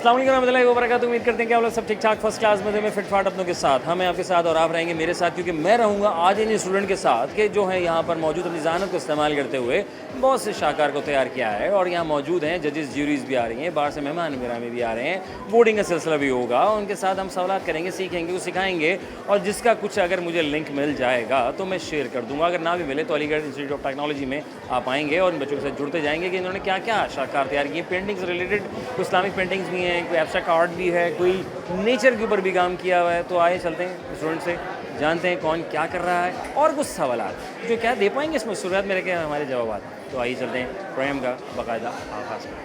अस्सलाम वालेकुम रहमतुल्लाहि व बरकातुहू। उम्मीद करते हैं कि आप लोग सब ठीक ठाक फर्स्ट क्लास में में फिट फाट अपनों के साथ, हम हैं आपके साथ और आप रहेंगे मेरे साथ, क्योंकि मैं रहूँगा आज इन स्टूडेंट के साथ कि जो है यहाँ पर मौजूद अपनी ज़हानत को इस्तेमाल करते हुए बहुत से शाहकार को तैयार किया है। और यहाँ मौजूद हैं जजेस, ज्यूरीज भी आ रही हैं, बाहर से मेहमान ग्रामी भी आ रहे हैं, वोटिंग का सिलसिला भी होगा। उनके साथ हम सवालात करेंगे, सीखेंगे, कुछ सिखाएंगे, और जिसका कुछ अगर मुझे लिंक मिल जाएगा तो मैं शेयर कर दूँगा। अगर ना भी मिले तो अलीगढ़ इंस्टीट्यूट ऑफ टेक्नोलॉजी में आप आएंगे और इन बच्चों के साथ जुड़ते जाएंगे कि इन्होंने क्या क्या शाहकार तैयार किए। पेंटिंग से रिलेटेड कुछ इस्लामिक पेंटिंग्स भी हैं, कोई एब्स्ट्रैक्ट आर्ट भी है, कोई नेचर के ऊपर भी काम किया हुआ है। तो आए चलते हैं स्टूडेंट से, जानते हैं कौन क्या कर रहा है और कुछ सवालात जो क्या दे पाएंगे इसमें शुरुआत में रखे हमारे जवाब। तो आइए चलते हैं प्रोग्राम का बाकायदा आगाज़ में।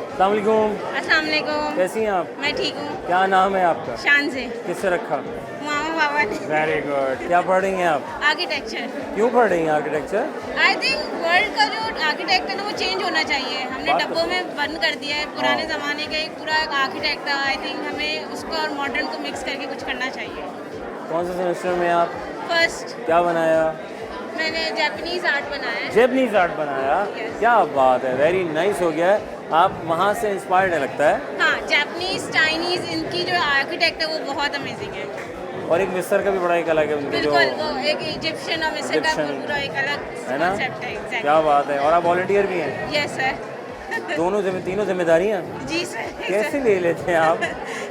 अस्सलाम वालेकुम, कैसी हैं आप? मैं ठीक हूँ। क्या नाम है आपका? शान से। किससे रखा? मामा बाबा ने। Very good. क्या पढ़ रही हैं आप? आर्किटेक्चर। क्यों पढ़ रही हैं आर्किटेक्चर? आई थिंक वर्ल्ड का जो आर्किटेक्ट है ना वो चेंज होना चाहिए। हमने बात तो डब्बों सही। में बंद कर दिया है। पुराने ज़माने का एक पूरा आर्किटेक्ट था। आई थिंक हमें उसको और मॉडर्न को मिक्स करके कुछ करना चाहिए। कौन से सेमेस्टर में आप? फर्स्ट। क्या बनाया? मैंने जापानीज़ आर्ट बनाया है। जैपनीज आर्ट बनाया? Yes. क्या बात है, वेरी नाइस हो गया है। आप वहाँ से इंस्पायर्ड है लगता है। हाँ, जापानीज़, चाइनीज़, इनकी जो आर्किटेक्ट है वो बहुत अमेजिंग है। और एक मिस्र का भी बड़ा एक अलग है उनके जो, बिल्कुल, वो एक इजिप्शियन और मिस्र का Egyptian, पूरा एक अलग है ना? कॉन्सेप्ट है। एग्जैक्टली। क्या बात है। और आप वॉलंटियर भी हैं? Yes sir. दोनों तीनों जिम्मेदारियाँ जी सर। कैसे ले लेते हैं आप?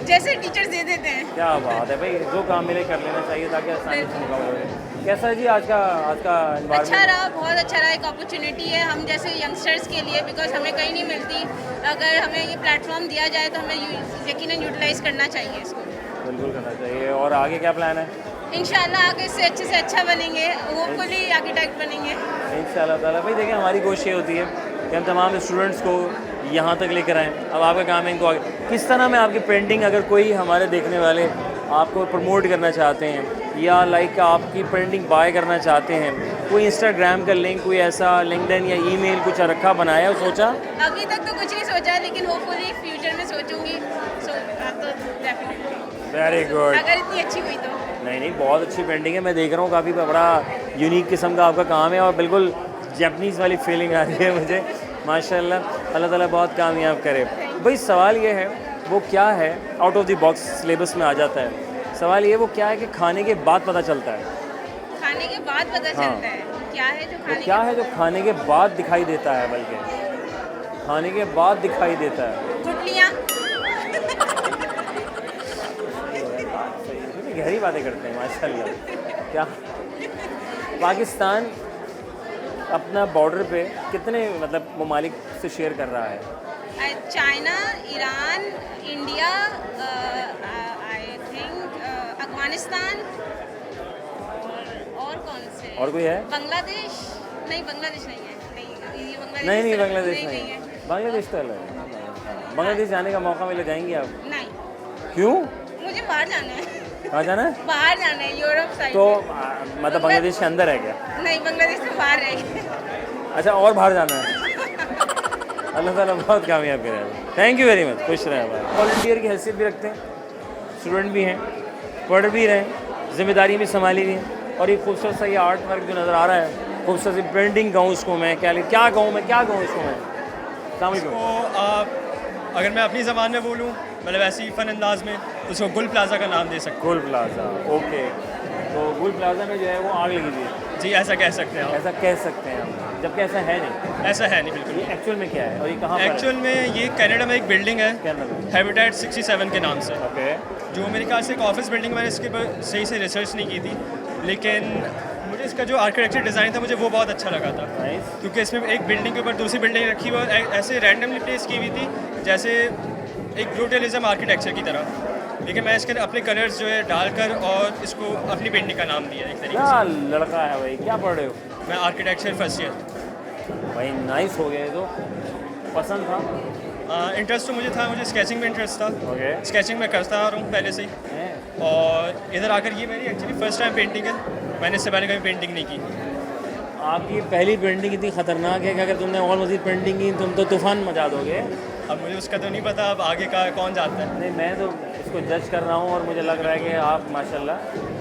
जैसे टीचर्स दे देते हैं। क्या बात है भाई, जो काम मिले कर लेना चाहिए ताकि आसानी से मुकाबला हो। कैसा है जी आज का अच्छा एनवायरनमेंट? रहा, बहुत अच्छा रहा। एक अपॉर्चुनिटी है हम जैसे यंगस्टर्स के लिए, बिकॉज हमें कहीं नहीं मिलती। अगर हमें ये प्लेटफॉर्म दिया जाए तो हमें यकीनन यूटिलाइज करना चाहिए इसको। बिल्कुल करना चाहिए। और आगे क्या प्लान है? इंशाल्लाह आगे से अच्छा बनेंगे, होपफुली आर्किटेक्ट बनेंगे। इंशाल्लाह ताला। भाई देखिए, हमारी कोशिश ये होती है कि हम तमाम स्टूडेंट्स को यहाँ तक लेकर आएँ। अब आपका काम है इनको आगे किस तरह में आपकी पेंटिंग, अगर कोई हमारे देखने वाले आपको प्रमोट करना चाहते हैं या लाइक आपकी पेंटिंग बाय करना चाहते हैं, कोई इंस्टाग्राम का लिंक, कोई ऐसा लिंक्डइन या ईमेल कुछ रखा बनाया सोचा? अभी तक तो कुछ नहीं सोचा, लेकिन होपफुली फ्यूचर में सोचूंगी। तो डेफिनेटली। Very good. अगर इतनी अच्छी हुई तो। नहीं, बहुत अच्छी पेंटिंग है। मैं देख रहा हूँ काफ़ी बड़ा यूनिक किस्म का आपका काम है और बिल्कुल जापानीज़ वाली फीलिंग आ रही है मुझे। माशाल्लाह, अल्लाह ताला बहुत कामयाब करे। भाई सवाल ये है, वो क्या है, out of the box syllabus में आ जाता है सवाल ये, वो क्या है कि खाने के बाद पता चलता है? खाने के बाद पता चलता है क्या है जो वो क्या है जो खाने के बाद दिखाई देता है, बल्कि खाने के बाद दिखाई देता है? गुटलियाँ। गहरी बातें करते हैं माशाल्लाह। क्या पाकिस्तान अपना बॉर्डर पे कितने मतलब ममालिक से शेयर कर रहा है? China, Iran, India, I think Afghanistan, और कौन से? और कोई है? बांग्लादेश नहीं, बांग्लादेश नहीं है। नहीं, ये बांग्लादेश नहीं, बांग्लादेश नहीं नहीं है। है। बांग्लादेश तो अलग है। बांग्लादेश जाने का मौका मिले जाएंगे आप? नहीं, क्यों? मुझे बाहर जाना है। कहाँ जाना है? बाहर जाना है, यूरोप साइड। तो मतलब बांग्लादेश के अंदर है क्या? नहीं, बांग्लादेश से बाहर है। अच्छा, और बाहर जाना है। अल्लाह ताला बहुत कामयाब करे। थैंक यू वेरी मच, खुश रहें। भाई वॉलंटियर की हैसियत भी रखते हैं, स्टूडेंट भी हैं, पढ़ भी रहे हैं, जिम्मेदारी भी संभाली हुई है। और ये खूबसूरत सा ये आर्ट वर्क जो नज़र आ रहा है, खूबसूरत सी पेंटिंग कहूँ इसको मैं, क्या कहूँ इसको मैं? तो अगर मैं अपनी ज़बान में बोलूँ, मतलब ऐसे ही फ़न अंदाज में, तो उसको गुल प्लाजा का नाम दे सकते गुल प्लाजा। ओके, तो गुल प्लाजा में जो है वो आग लगी हुई है, हैं। जी, ऐसा कह सकते हैं ऐसा कह सकते हैं हम, जबकि ऐसा है नहीं। आप। ऐसा है नहीं बिल्कुल। ये एक्चुअल में क्या है और ये कहाँ पर है? एक्चुअल में ये कनाडा में एक बिल्डिंग है, क्या नाम है? हैबिटेट 67 के नाम से, ओके, जो मेरे ख्याल से एक ऑफिस बिल्डिंग। मैंने इसके ऊपर सही से रिसर्च नहीं की थी, लेकिन मुझे इसका जो आर्किटेक्चर डिज़ाइन था मुझे वो बहुत अच्छा लगा था, नाइस। क्योंकि इसमें एक बिल्डिंग के ऊपर दूसरी बिल्डिंग रखी हुई और ऐसे रैंडमली प्लेस की हुई थी, जैसे एक ब्रूटलिज्म आर्किटेक्चर की तरह। लेकिन मैं इसके अपने कलर्स जो है डालकर और इसको अपनी पेंटिंग का नाम दिया एक तरीके क्या लड़का है भाई, क्या पढ़ रहे हो? से। मैं आर्किटेक्चर फर्स्ट ईयर। भाई नाइस हो गया, ये तो पसंद था। इंटरेस्ट तो मुझे था, मुझे स्केचिंग में इंटरेस्ट था। ओके, स्केचिंग मैं करता आ रहा हूँ पहले से ही, हैं? और इधर आकर ये मेरी एक्चुअली फर्स्ट टाइम पेंटिंग है। मैंने इससे पहले कभी पेंटिंग नहीं की। आपकी पहली पेंटिंग इतनी ख़तरनाक है कि अगर तुमने और मज़ीद पेंटिंग की तुम तो तूफ़ान मचा दोगे। अब मुझे उसका तो नहीं पता, अब आगे का कौन जाता है। नहीं, मैं तो इसको जज कर रहा हूँ और मुझे लग रहा है कि आप माशाल्लाह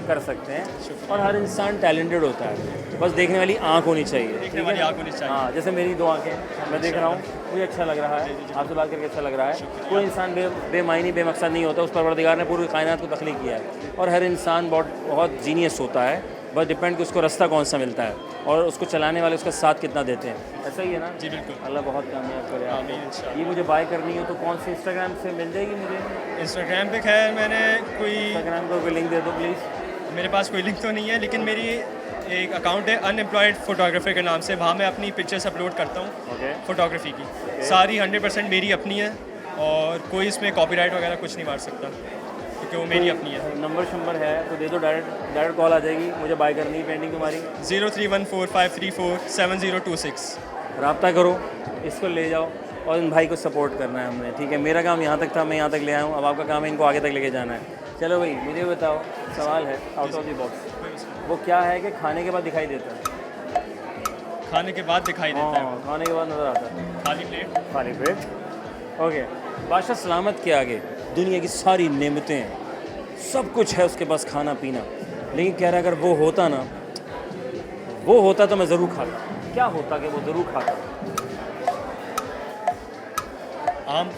कर सकते हैं। और हर इंसान टैलेंटेड होता है, बस देखने वाली आँख होनी चाहिए। देखने वाली आँख होनी चाहिए। हाँ, जैसे मेरी 2 आँखें, मैं देख रहा हूँ, मुझे अच्छा लग रहा है, आपसे बात करके अच्छा लग रहा है। कोई इंसान बेमायनी बेमकसद नहीं होता, उस परवरदिगार ने पूरी कायनात को तख्लीक किया है। और हर इंसान बहुत जीनियस होता है, बस डिपेंड कि उसको रास्ता कौन सा मिलता है और उसको चलाने वाले उसका साथ कितना देते हैं। ऐसा ही है ना? जी बिल्कुल। अल्लाह बहुत कामयाब करे आमीन आपको। इंशाअल्लाह। ये मुझे बाय करनी हो तो कौन से इंस्टाग्राम से मिल जाएगी मुझे? इंस्टाग्राम पे खैर मैंने कोई, इंस्टाग्राम को लिंक दे दो प्लीज़। मेरे पास कोई लिंक तो नहीं है, लेकिन मेरी एक अकाउंट है अनएम्प्लॉयड फोटोग्राफर के नाम से, वहाँ मैं अपनी पिक्चर्स अपलोड करता हूँ ओके, फोटोग्राफी की। सारी 100% मेरी अपनी है और कोई इसमें कॉपीराइट वगैरह कुछ नहीं मार सकता, क्योंकि वो मेरी अपनी है। नंबर शंबर है तो दे दो, डायरेक्ट कॉल आ जाएगी, मुझे बाय करनी है पेंटिंग तुम्हारी। 0314534726 रब्ता करो, इसको ले जाओ और इन भाई को सपोर्ट करना है हमने, ठीक है? मेरा काम यहाँ तक था, मैं यहाँ तक ले आया हूँ, अब आपका काम है इनको आगे तक लेके जाना है। चलो भाई, मुझे बताओ, सवाल है आउट ऑफ द बॉक्स, वो क्या है कि खाने के बाद दिखाई देता है? खाने के बाद दिखाई देता है, हाँ, खाने के बाद नज़र आता है। खाली प्लेट। खाली पेट, ओके। बादशाह सलामत के आगे दुनिया की सारी नेमतें हैं, सब कुछ है उसके पास, खाना पीना, लेकिन कह रहा अगर वो होता तो मैं ज़रूर खाता। क्या होता कि वो ज़रूर खाता? आम।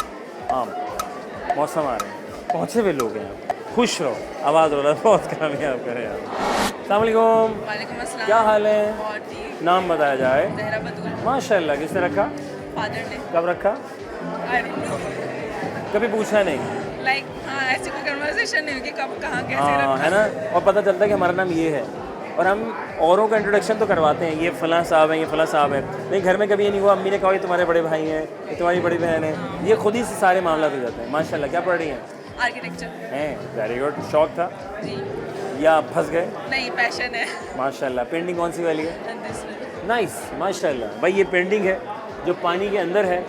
मौसम आ रहे हैं, पहुँचे हुए लोग हैं, खुश रहो, आवाज़ रोला बहुत कामयाब करें यार। अस्सलाम वालेकुम। वालेकुम अस्सलाम। क्या हाल है? बहुत ठीक। नाम बताया जाए। जहरा बतूल। माशाल्लाह, किसने रखा? फादर ने। कब रखा? आई डोंट नो, कभी पूछा नहीं? लाइक हाँ, ऐसी कोई कन्वर्सेशन नहीं होगी कब कहाँ कैसे हाँ, रखा। है ना? और पता चलता है कि हमारा नाम ये है, और हम औरों का इंट्रोडक्शन तो करवाते हैं, ये फ़लाँ साहब हैं, ये फ़लाँ साहब है, नहीं घर में कभी ये नहीं हुआ अम्मी ने कहा ये तुम्हारे बड़े भाई हैं, ये तुम्हारी बड़ी बहन है, ये खुद ही से सारे मामला हो जाते हैं। माशाल्लाह, क्या पढ़ रही हैं? आर्किटेक्चर। हैं, वेरी गुड। शौक था जी या फंस गए? नहीं, पैशन है। माशाल्लाह। पेंटिंग कौन सी वाली है? And this one. नाइस, माशाल्लाह। भाई ये पेंटिंग है जो पानी के अंदर है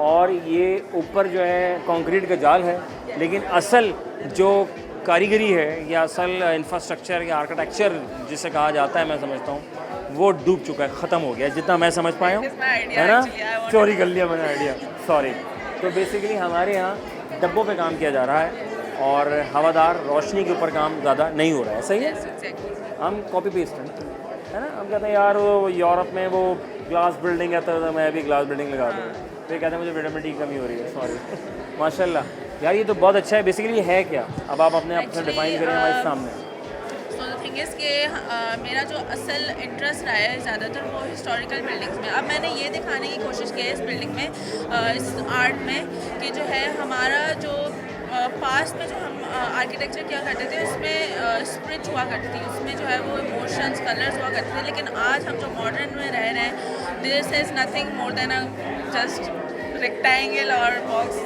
और ये ऊपर जो है कंक्रीट का जाल है, लेकिन असल जो कारीगरी है या असल इंफ्रास्ट्रक्चर या आर्किटेक्चर जिसे कहा जाता है, मैं समझता हूँ वो डूब चुका है, ख़त्म हो गया, जितना मैं समझ पाया हूँ, It's my idea, है ना? actually. I wanted चोरी कर लिया मैंने आइडिया, सॉरी। तो बेसिकली हमारे यहाँ डब्बों पे काम किया जा रहा है और हवादार रोशनी के ऊपर काम ज़्यादा नहीं हो रहा है, सही है? Yes, exactly. हम कॉपी पेस्ट हैं, है ना? हम कहते हैं यार वो यूरोप में वो ग्लास बिल्डिंग है तो मैं भी ग्लास बिल्डिंग लगा दूँ, तो ये कहते हैं मुझे विटामिन डी की कमी हो रही है, सॉरी। माशाल्लाह यार, ये तो बहुत अच्छा है। बेसिकली है क्या, अब आप अपने आप से डिफाइन करें हमारे सामने। So the thing is कि मेरा जो असल इंटरेस्ट रहा है ज़्यादातर वो हिस्टोरिकल बिल्डिंग्स में। अब मैंने ये दिखाने की कोशिश की है इस बिल्डिंग में, इस आर्ट में, कि जो है हमारा जो पास्ट में जो हम आर्किटेक्चर किया करते थे उसमें स्प्रिट हुआ करती थी, उसमें जो है वो इमोशंस कलर्स हुआ करते थे, लेकिन आज हम जो मॉडर्न में रह रहे हैं, this is nothing more than a just rectangle और box.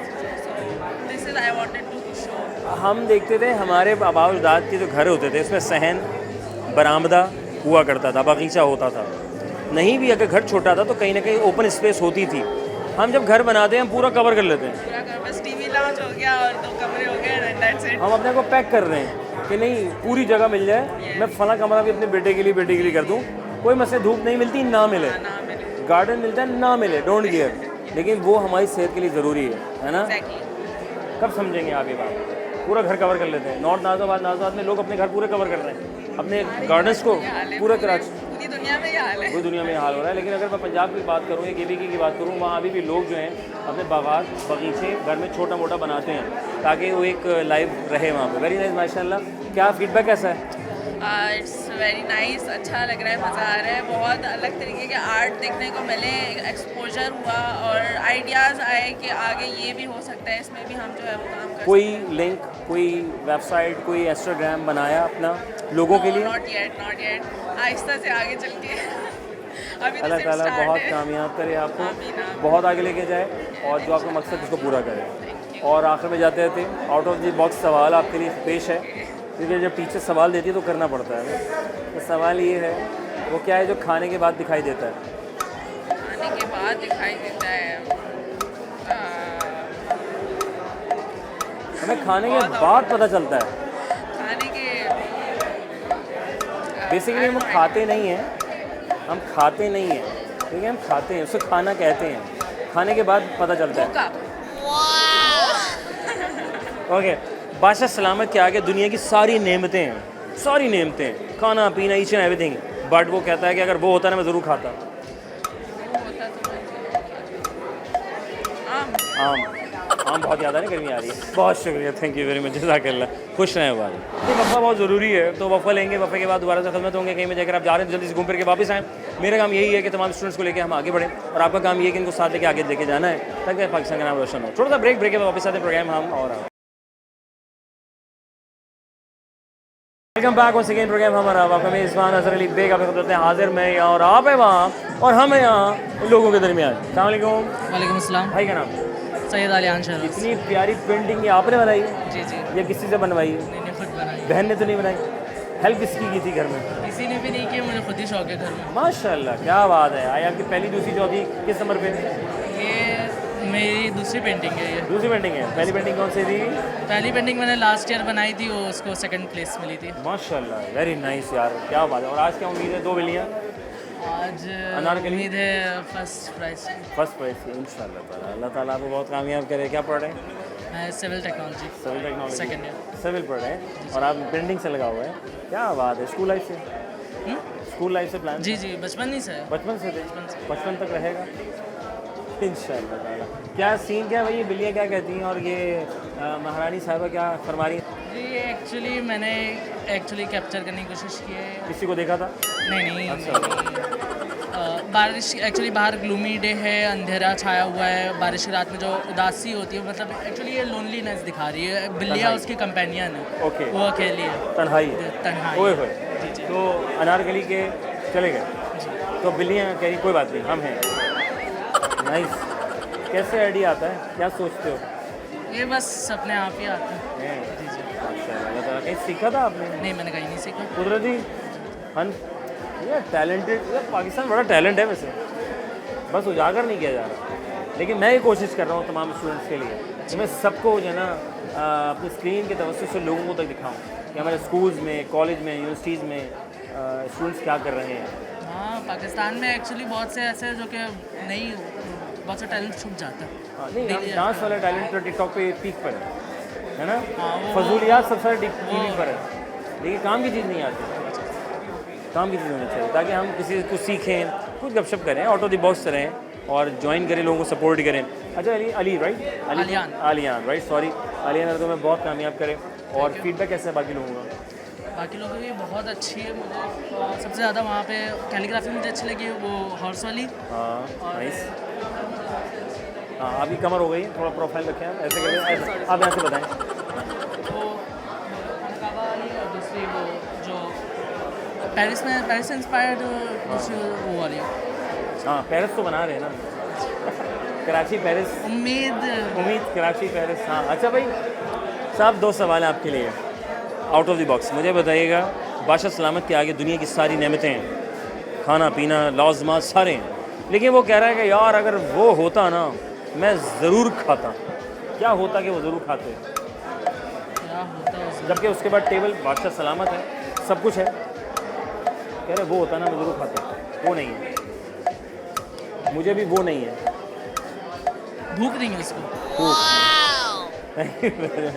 This is I wanted to show. हम देखते थे हमारे आबा अजदाद के जो घर होते थे उसमें सहन, बरामदा हुआ करता था, बगीचा होता था। नहीं भी अगर घर छोटा था तो कहीं ना कहीं ओपन स्पेस होती थी। हम जब घर बनाते हैं हम पूरा कवर कर लेते हैं, पूरा कर, बस टीवी लॉन्च हो गया और 2 कमरे हो गए, एंड दैट्स इट। हम अपने को पैक कर रहे हैं कि नहीं पूरी जगह मिल जाए, मैं फला कमरा भी अपने बेटे के लिए कर दूँ, कोई मसले, धूप नहीं मिलती ना मिले, ना मिले। गार्डन मिलता है ना मिले, डोंट केयर, लेकिन वो हमारी सेहत के लिए ज़रूरी है ना? Exactly. कब समझेंगे आप ये बात? पूरा घर कवर कर लेते हैं। नॉर्थ नाज़ाबाद में लोग अपने घर पूरे कवर कर रहे हैं, अपने गार्डन्स को पूरा कराची, पूरी दुनिया में ये हाल है। पूरी दुनिया में ये हाल हो रहा है। लेकिन अगर मैं पंजाब की बात करूँ या केबीकी की बात करूँ, वहाँ अभी भी लोग जो हैं अपने बागात बगीचे घर में छोटा मोटा बनाते हैं ताकि वो एक लाइव रहे वहाँ पे। वेरी नाइस, माशाल्लाह। क्या फीडबैक कैसा है? इट्स वेरी नाइस, अच्छा लग रहा है, मज़ा आ रहा है, बहुत अलग तरीके के आर्ट देखने को मिले, एक्सपोजर हुआ और आइडियाज़ आए कि आगे ये भी हो सकता है, इसमें भी हम जो है वो काम कर कोई लिंक, कोई वेबसाइट, कोई इंस्टाग्राम बनाया अपना लोगों के लिए? नॉट येट, आहिस्ता से आगे चल के अभी तो अल्लाह सिर्फ ताला स्टार्ट बहुत है। कामयाब करे आपको, आमीन, आमीन। बहुत आगे लेके जाए और जो आपका मकसद उसको पूरा करे। और आखिर में जाते थे आउट ऑफ द बॉक्स सवाल आपके लिए पेश है, क्योंकि जब टीचर सवाल देती है तो करना पड़ता है। तो सवाल ये है, वो क्या है जो खाने के बाद दिखाई देता है? खाने के बाद दिखाई देता है, हमें खाने के बाद पता चलता है। खाने के बेसिकली हम खाते नहीं हैं, ठीक है, हम खाते हैं, उसे खाना कहते हैं, खाने के बाद पता चलता है। धोखा। ओके, बादशाह सलामत के आगे दुनिया की सारी नेमतें हैं, सारी नेमतें, खाना पीना, ईच एंड एवरीथिंग, बट वो कहता है कि अगर वो होता ना मैं ज़रूर खाता। वो होता तो आम। आम, आम बहुत ज़्यादा नहीं, गर्मी आ रही है। बहुत शुक्रिया, थैंक यू वेरी मच, जज़ाकल्लाह, खुश रहें वाले। ये वफ़ा बहुत ज़रूरी है, तो वफ़ा लेंगे, वफ़े के बाद दोबारा से खिदमत होंगे। कहीं में जाकर आप जा रहे हैं तो जल्दी से घूम फिर के वापस आएँ। मेरा काम यही है कि तमाम स्टूडेंट्स को लेकर हम आगे बढ़ें, और आपका काम ये है कि इनको साथ लेके आगे लेके जाना है ताकि पाकिस्तान का नाम रोशन हो। छोटा सा ब्रेक के बाद वापस आते हैं प्रोग्राम हम और welcome back once again programme हमारा। आपका मैं इस्मान अजहर अली बेग आपके खिदमत में हाजिर मैं यहाँ, और आप है वहाँ और हम है यहाँ लोगों के दरमियान। अस्सलाम वालेकुम। वालेकुम अस्सलाम। भाई का नाम? सैयद आलियान शहनाज। इतनी प्यारी पेंटिंग ये आपने बनाई है जी जी। या किसी से बनवाई है? मैंने खुद बनाई। बहन ने तो नहीं बनाई? हेल्प किसकी की थी घर में? किसी ने भी नहीं किया, मुझे खुद ही शौक है घर में। माशाल्लाह, क्या बात है। आई आपकी पहली, दूसरी, चौथी किस नंबर पे? ये मेरी दूसरी पेंटिंग है। ये दूसरी पेंटिंग है। पहली पेंटिंग कौन सी थी? पहली पेंटिंग मैंने लास्ट ईयर बनाई थी, वो उसको सेकंड प्लेस मिली थी। माशाल्लाह, वेरी नाइस यार, क्या बात है। और आज क्या उम्मीद है? 2 बिल्लियाँ आज अनारकली? उम्मीद है फर्स्ट प्राइज। फर्स्ट प्राइज की इंशाल्लाह ताला। अल्लाह ताला आपको बहुत कामयाब करे। क्या पढ़ रहे हैं? मैं civil technology civil technology second year. Civil पढ़ रहे हैं और आप पेंटिंग से लगा हुआ है। क्या बात है। स्कूल लाइफ से? स्कूल लाइफ से प्लान? जी जी, बचपन ही से है। बचपन से थे? बचपन तक रहेगा इंशाल्लाह ताला। क्या सीन क्या भाई, ये बिल्लियाँ क्या कहती हैं और ये महारानी साहिबा क्या फरमा रही हैं? जी एक्चुअली मैंने कैप्चर करने की कोशिश की है। किसी को देखा था? नहीं अच्छा। बारिश एक्चुअली बाहर ग्लूमी डे है, अंधेरा छाया हुआ है। बारिश की रात में जो उदासी होती है, मतलब एक्चुअली ये लोनलीनेस दिखा रही है। बिल्लियाँ उसकी कंपेनियन है। ओके। वो अकेली है, तन्हाई? तन्हाई। ओए होए। जी जी। तो अनारकली के चले गए तो बिल्लियाँ कह रही कोई बात नहीं, हम हैं। नाइस। कैसे आइडिया आता है, क्या सोचते हो? ये बस अपने आप ही आता है। हैं। जी जी। माशाल्लाह, अल्लाह ताला। कहीं सीखा था आपने? नहीं, मैंने कहीं नहीं सीखा। कुदरती फन, ये टैलेंटेड, ये पाकिस्तान बड़ा टैलेंट है वैसे, बस उजागर नहीं किया जा रहा। लेकिन मैं ये कोशिश कर रहा हूँ तमाम स्टूडेंट्स के लिए कि मैं सबको जो है ना अपनी स्क्रीन के तवज्जुह से लोगों तक दिखाऊँ कि हमारे स्कूल्स में, कॉलेज में, यूनिवर्सिटीज़ में स्टूडेंट्स क्या कर रहे हैं। हाँ, पाकिस्तान में एक्चुअली बहुत से ऐसे जो कि नहीं, बहुत सा टैलेंट छुप जाता है। हाँ, नहीं, हम डांस वाला टैलेंट तो टिकटॉक पे पीक पर है ना? हाँ, वो- फजूलियात सबसे सारे टीवी पर है, लेकिन काम की चीज़ नहीं आती। काम की चीज़ होनी चाहिए ताकि हम किसी को सीखें, कुछ गपशप करें, आउट ऑफ द बॉक्स रहें और ज्वाइन करें, लोगों को सपोर्ट करें। अच्छा Ali right? Aliyan right, sorry. Aliyan तो मैं बहुत कामयाब करें। और फीडबैक कैसे है बाकी लोगों का? बाकी लोगों की बहुत अच्छी है। मुझे सबसे ज़्यादा वहाँ पे कैलीग्राफी मुझे अच्छी लगी, वो हॉर्स वाली। हाँ नाइस। हाँ अभी कमर हो गई, थोड़ा प्रोफाइल रखें आप ऐसे करके, ऐसे आप यहाँ से बताएं। वो खानकाबा वाली, और दूसरी वो जो पेरिस से इंस्पायर्ड, दूसरी वो वाली। हाँ पेरिस तो बना रहे हैं ना, कराची पेरिस, उम्मीद कराची पेरिस। हाँ अच्छा भाई साहब, 2 सवाल हैं आपके लिए आउट ऑफ द बॉक्स। मुझे बताइएगा, बादशाह सलामत के आगे दुनिया की सारी नेमतें हैं, खाना पीना लाजमात सारे हैं, लेकिन वो कह रहा है कि यार अगर वो होता ना मैं ज़रूर खाता। क्या होता कि वो ज़रूर खाते? क्या होता है उसमें? जबकि उसके बाद टेबल बादशाह सलामत है, सब कुछ है, कह रहे वो होता ना मैं ज़रूर खाता। वो नहीं है, मुझे भी वो नहीं है। भूख नहीं है उसको।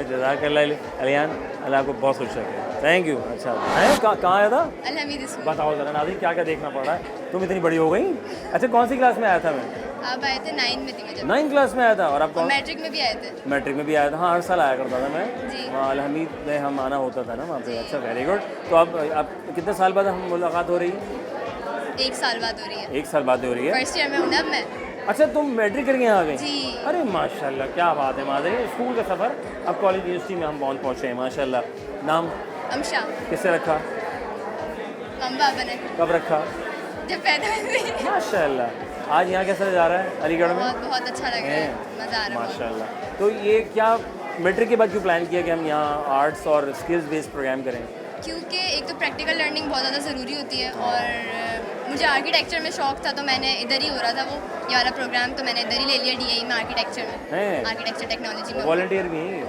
जज़ाकल्लाह अलियान, अल्लाह को बहुत खुश रखे। Thank you. अच्छा है, कहाँ आया था? अलहमीद स्कूल। बताओ ज़रा नाज़रीन, क्या क्या देखना पड़ रहा है? तुम इतनी बड़ी हो गई। अच्छा कौन सी क्लास में आया था मैं? आप आए थे 9 में थी मैं जब। 9 क्लास में आया था। और आप कौन? मैट्रिक में भी आए थे। मैट्रिक में भी आया था। हाँ हर साल आया करता था मैं जी। वहाँ अलहमीद में, हम आना होता था ना वहाँ पे। अच्छा वेरी गुड। तो अब कितने साल बाद हम मुलाकात हो रही है? 1 साल बाद हो रही है। 1 साल बाद हो रही है। फर्स्ट ईयर में हूँ ना अब मैं। अच्छा तुम मैट्रिक करके यहाँ आ गई? जी। अरे माशाल्लाह, क्या बात है माधुरी। स्कूल का सफ़र, अब कॉलेज यूनिवर्सिटी में हम पहुँचे हैं माशाल्लाह। नाम अमशा। किससे रखा? मम्मा बने कब रखा? जब पैदा हुई। माशाल्लाह। आज यहाँ कैसा जा रहा है अलीगढ़ में? बहुत अच्छा लग रहा है, मज़ा आ रहा है। माशाल्लाह। तो ये क्या मैट्रिक के बाद क्यों प्लान किया कि हम यहाँ आर्ट्स और स्किल्स बेस्ड प्रोग्राम करें? क्योंकि एक तो प्रैक्टिकल लर्निंग बहुत ज़्यादा ज़रूरी होती है, और मुझे आर्किटेक्चर में शौक था, तो मैंने इधर ही हो रहा था वो ये वाला प्रोग्राम, तो मैंने इधर ही ले लिया DAE में, आर्किटेक्चर में, हैं? आर्किटेक्चर टेक्नोलॉजी में। वॉलंटियर भी हैं,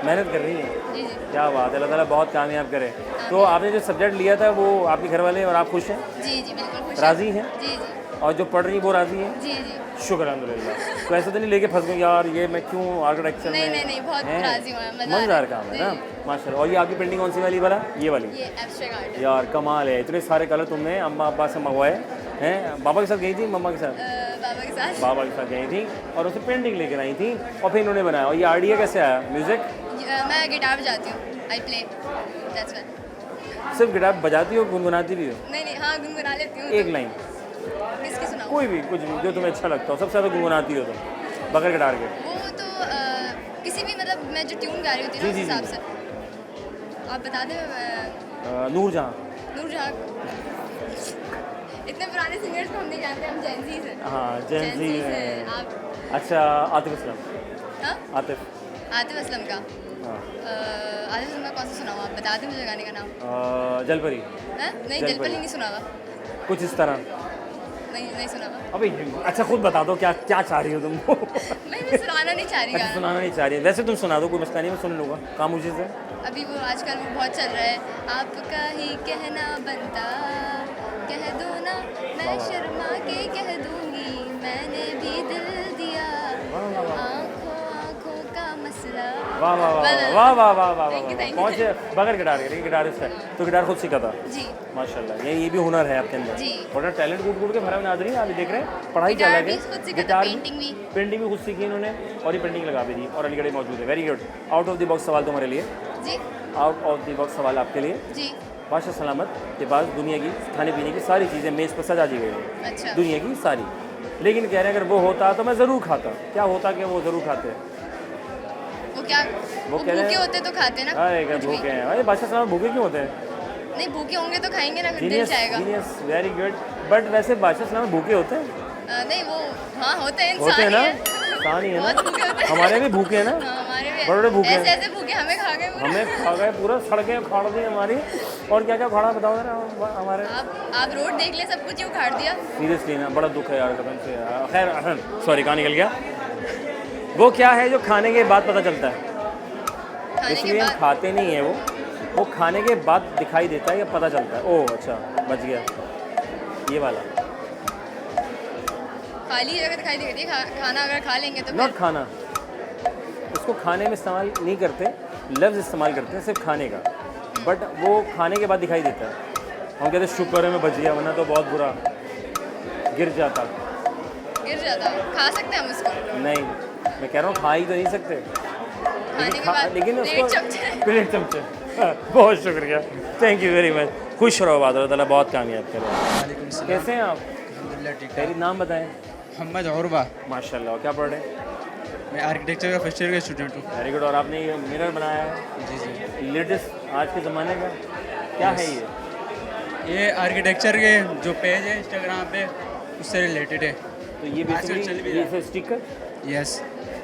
मेहनत कर रही हैं। जी जी क्या बात है, अल्लाह ताला बहुत कामयाब करे। तो आपने जो सब्जेक्ट लिया था वो आपके घर वाले और आप खुश हैं? जी जी बिल्कुल खुश राज़ी हैं? जी जी और जो पढ़ रही वो राज़ी हैं? जी जी शुक्र अल्हम्दुलिल्लाह। तो ऐसा तो नहीं लेके फंस गए यार ये मैं क्यों आर्किटेक्चर में? नहीं, बहुत हैं? राजी हूँ मैं, मज़ेदार काम है ना माशाल्लाह। और ये आपकी पेंटिंग कौन सी वाली वाला? ये वाली ये एब्स्ट्रैक्ट आर्ट यार कमाल है। इतने सारे कलर तुमने अम्मा अब्बा से मंगवाए हैं? बाबा के साथ गई थी, मम्मा के साथ? बाबा के साथ। बाबा के साथ गई थी और उसे पेंटिंग लेकर आई थी और फिर इन्होंने बनाया। और ये आइडिया कैसे आया? म्यूज़िक? मैं गिटार बजाती हूँ, आई प्ले, दैट्स व्हाई। सिर्फ गिटार बजाती हो, गुनगुनाती भी हो? नहीं, हाँ गुनगुना लेती हूँ। एक लाइन किसकी सुनाऊँ? कोई भी, कुछ भी जो तुम्हें अच्छा लगता हो। सबसे ज़्यादा गुनगुनाती हो तुम बगैर गिटार के? वो तो किसी भी मतलब मैं जो ट्यून गा रही होती हूँ ना उस हिसाब से। आप बता दें मैं नूरजहाँ। नूरजहाँ। इतने पुराने सिंगर्स को हम नहीं जानते, हम जेनजीज हैं। हाँ जेनजी हैं आप। अच्छा आतिफ असलम। हाँ आतिफ असलम का। हाँ आतिफ असलम का कौन सा सुना हुआ? आप बता दें मुझे गाने का नाम। जलपरी। नहीं जलपरी। जलपरी नहीं सुना हुआ। कुछ इस तरह। नहीं सुना हुआ। अबे अच्छा खुद बता दो क्या क्या चाह रही हो तुम? मैं सुनाना नहीं चाह रही अच्छा गाना। सुनाना नहीं चाह रही है। वैसे तुम सुना दो, कोई मसला नहीं, मैं सुन लूँगा खामोशी से। अभी वो आजकल वो बहुत चल रहा है, आपका ही कहना बनता, कह दो ना, मैं शर्मा के कह दूंगी, मैंने भी दिल दिया, आँखों का मसला। वाह वाह वाह वाह वाह वाह वाह Thank you, thank you. पहुँचे बगैर गिटार के? गिटारिस्ट है तो गिटार खुद सीखा था? जी माशाल्लाह ये भी हुनर है आपके अंदर। जी। बड़ा टैलेंट कूट कूट के भरा में नादरी आप देख रहे हैं। पढ़ाई क्या गिटार अलग है, भी खुद सीखा था, पेंटिंग भी। खुद सीखी इन्होंने और ये पेंटिंग लगा भी दी और अलीगढ़ में मौजूद है। Very good. Out of the box सवाल तुम्हारे लिए, जी आउट ऑफ द बॉक्स सवाल आपके लिए। जी। बादशाह सलामत के पास दुनिया की खाने पीने की सारी चीज़ें मेज़ पर सजा दी गई हैं, अच्छा दुनिया की सारी। लेकिन कह रहे हैं अगर वो होता तो मैं ज़रूर खाता। क्या होता कि वो ज़रूर खाते? वो क्या वो वो कह रहे भूखे हैं- होते तो खाते ना। अरे क्या कुछ भी। भूखे हैं? अरे बादशाह सलामत भूखे क्यों होते हैं? नहीं भूखे होंगे तो खाएंगे ना, फिर दिल जीनियस जाएगा। Genius very good. बट वैसे बादशाह सलामत भूखे होते हैं? नहीं वो हाँ होते हैं, होते हैं इंसान ना? ही है। इंसान ही है बहुत ना? भूखे होते हैं। हमारे भी भूखे हैं ना? हाँ, हमारे भी बड़े भूखे हैं। ऐसे भूखे हमें खा गए पूरा। हमें खा गए पूरा, सड़कें उखाड़ दी हमारी। और क्या क्या उखाड़ा बताओ जरा हमारे। आप रोड देख ले, सब कुछ ही उखाड़ दिया। सीरियसली ना बड़ा दुख है यार कसम से यार। खैर सॉरी कहाँ निकल गया। वो क्या है जो खाने के बाद पता चलता है? खाने के इसलिए हम बाद खाते नहीं है वो खाने के बाद दिखाई देता है या पता चलता है। ओह अच्छा बच गया ये वाला। खाली जगह दिखाई दे रही है, खाना अगर खा लेंगे तो नॉट खाना, उसको खाने में इस्तेमाल नहीं करते, लफ्ज़ इस्तेमाल करते हैं सिर्फ खाने का। बट वो खाने के बाद दिखाई देता है। हम कहते हैं शुक्र है मैं बच गया, वरना तो बहुत बुरा गिर जाता। गिर जाता। खा सकते हैं हम उसको नहीं मैं कह रहा हूँ खा ही तो नहीं सकते, खाने के बाद। लेकिन प्लेट चमचे। प्लेट चमचे। बहुत शुक्रिया, थैंक यू वेरी मच। खुश रहो, बादल ताला बहुत कामयाब करो। वालेकुम सलाम। कैसे हैं आप? अल्हम्दुलिल्लाह ठीक है। तेरी नाम बताएं। मोहम्मद औरबा। माशाल्लाह। क्या पढ़ रहे हैं? मैं आर्किटेक्चर का फर्स्ट ईयर का स्टूडेंट हूँ। Very good. और आपने ये मिरर बनाया है जी जी। लेटेस्ट आज के ज़माने का, क्या है ये? ये आर्किटेक्चर के जो पेज है इंस्टाग्राम पे उससे रिलेटेड है। तो ये आजकल चल भी बेसिकली रहा ये स्टिकर यस।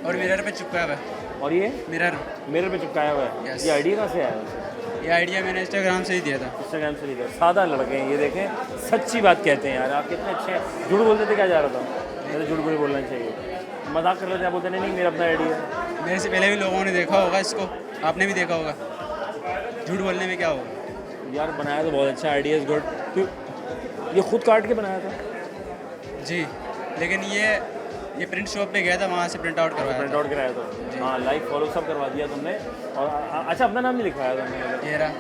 और मिरर पे चिपकाया हुआ है। और ये मिरर। मिरर पे चिपकाया हुआ है। Yes. ये आइडिया कहाँ से आया? ये आइडिया मैंने इंस्टाग्राम से ही दिया था। इंस्टाग्राम से लिखा। सादा लड़के हैं ये, देखें सच्ची बात कहते हैं यार। आप कितने अच्छे हैं। झूठ बोलते थे क्या जा रहा था? मैं तो झूठ नहीं बोलना चाहिए, मजाक कर लेते हैं, बोलते नहीं मेरा अपना आइडिया है। मेरे से पहले भी लोगों ने देखा होगा इसको, आपने भी देखा होगा। झूठ बोलने में क्या होगा। यार बनाया तो बहुत अच्छा, आइडिया इज़ गुड। तो ये खुद काट के बनाया था? जी, लेकिन ये प्रिंट शॉप पे गया था, वहाँ से प्रिंट आउट करवाया प्रिंट था। आउट कराया था? हाँ लाइक फॉलो सब करवा दिया तुमने। और अच्छा अपना नाम नहीं लिखवाया तुमने? ये रहा।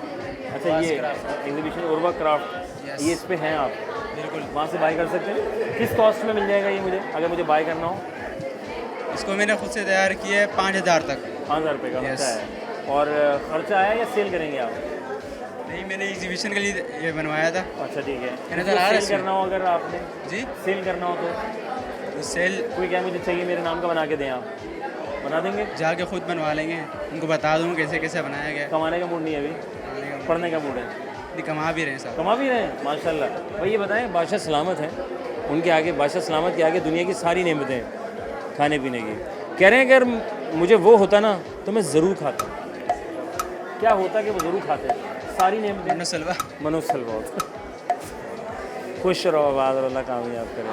अच्छा ये Craft। Exhibition Urva craft, Yes। ये इस पे हैं आप? बिल्कुल। वहाँ से बाय कर सकते हैं। किस कॉस्ट में मिल जाएगा ये मुझे, अगर मुझे बाय करना हो? इसको मैंने खुद से तैयार किया है 5000 तक। 5000 रुपये का Yes। खर्चा है। और खर्चा आया या सेल करेंगे आप? नहीं, मैंने एग्जीबिशन के लिए ये बनवाया था। अच्छा ठीक है। मैंने इसको तो सेल इसमें। करना हो अगर आपने, जी, सेल करना हो तो सेल कोई क्या मुझे चाहिए मेरे नाम का बना के दें, आप बना देंगे? जाके खुद बनवा लेंगे, उनको बता दूँ कैसे कैसे बनाया गया है। कमाने का मूड नहीं है अभी, पढ़ने का मूड है? नहीं, कमा भी रहे हैं साहब। कमा भी रहे हैं माशाल्लाह। भाई ये बताएं बादशाह सलामत हैं, उनके आगे बादशाह सलामत के आगे दुनिया की सारी नेमतें हैं खाने पीने की। कह रहे हैं अगर मुझे वो होता ना तो मैं ज़रूर खाता। क्या होता कि वो ज़रूर खाते? सारी नेमतें। मनोज सलवा। मनोज सलवा होता। खुश रहो, आबाद रहो, अल्लाह कामयाब करें।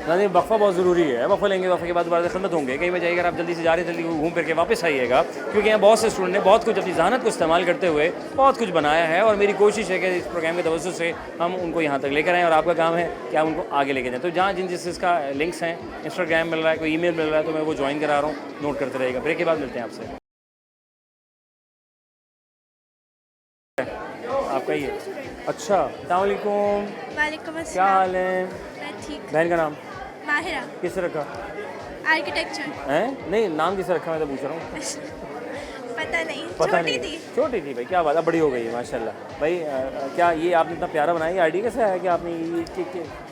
नहीं, वक्फा बहुत ज़रूरी है, वक्फा लेंगे, वक्फे के बाद दोबारा से खिदमत होंगे। कहीं बजाय अगर आप जल्दी से जा रहे हैं, जल्दी घूम फिर के वापस आइएगा, क्योंकि यहाँ बहुत से स्टूडेंट ने बहुत कुछ अपनी जहानत को इस्तेमाल करते हुए बहुत कुछ बनाया है, और मेरी कोशिश है कि इस प्रोग्राम के तवज्जो से हम उनको यहाँ तक लेकर आएँ, और आपका काम है कि आप उनको आगे लेके जाएँ। तो जहाँ जिस इसका लिंक्स हैं, इंस्टाग्राम मिल रहा है, कोई ईमेल मिल रहा है, तो मैं वो ज्वाइन करा रहा हूँ, नोट करते रहेगा। ब्रेक के बाद मिलते हैं आपसे। आपका ही है? अच्छा, अस्सलाम वालेकुम। वालेकुम क्या अस्सलाम। हाल है? मैं ठीक। बहन का नाम माहिरा। किससे रखा आर्किटेक्चर। है? नहीं, नाम किससे रखा, मैं तो पूछ रहा हूँ। पता नहीं, पता छोटी नहीं, थी। छोटी थी भाई, क्या बात है, बड़ी हो गई है माशाल्लाह भाई। क्या ये आपने इतना प्यारा बनाया, ये आइडिया कैसे आया कि आपने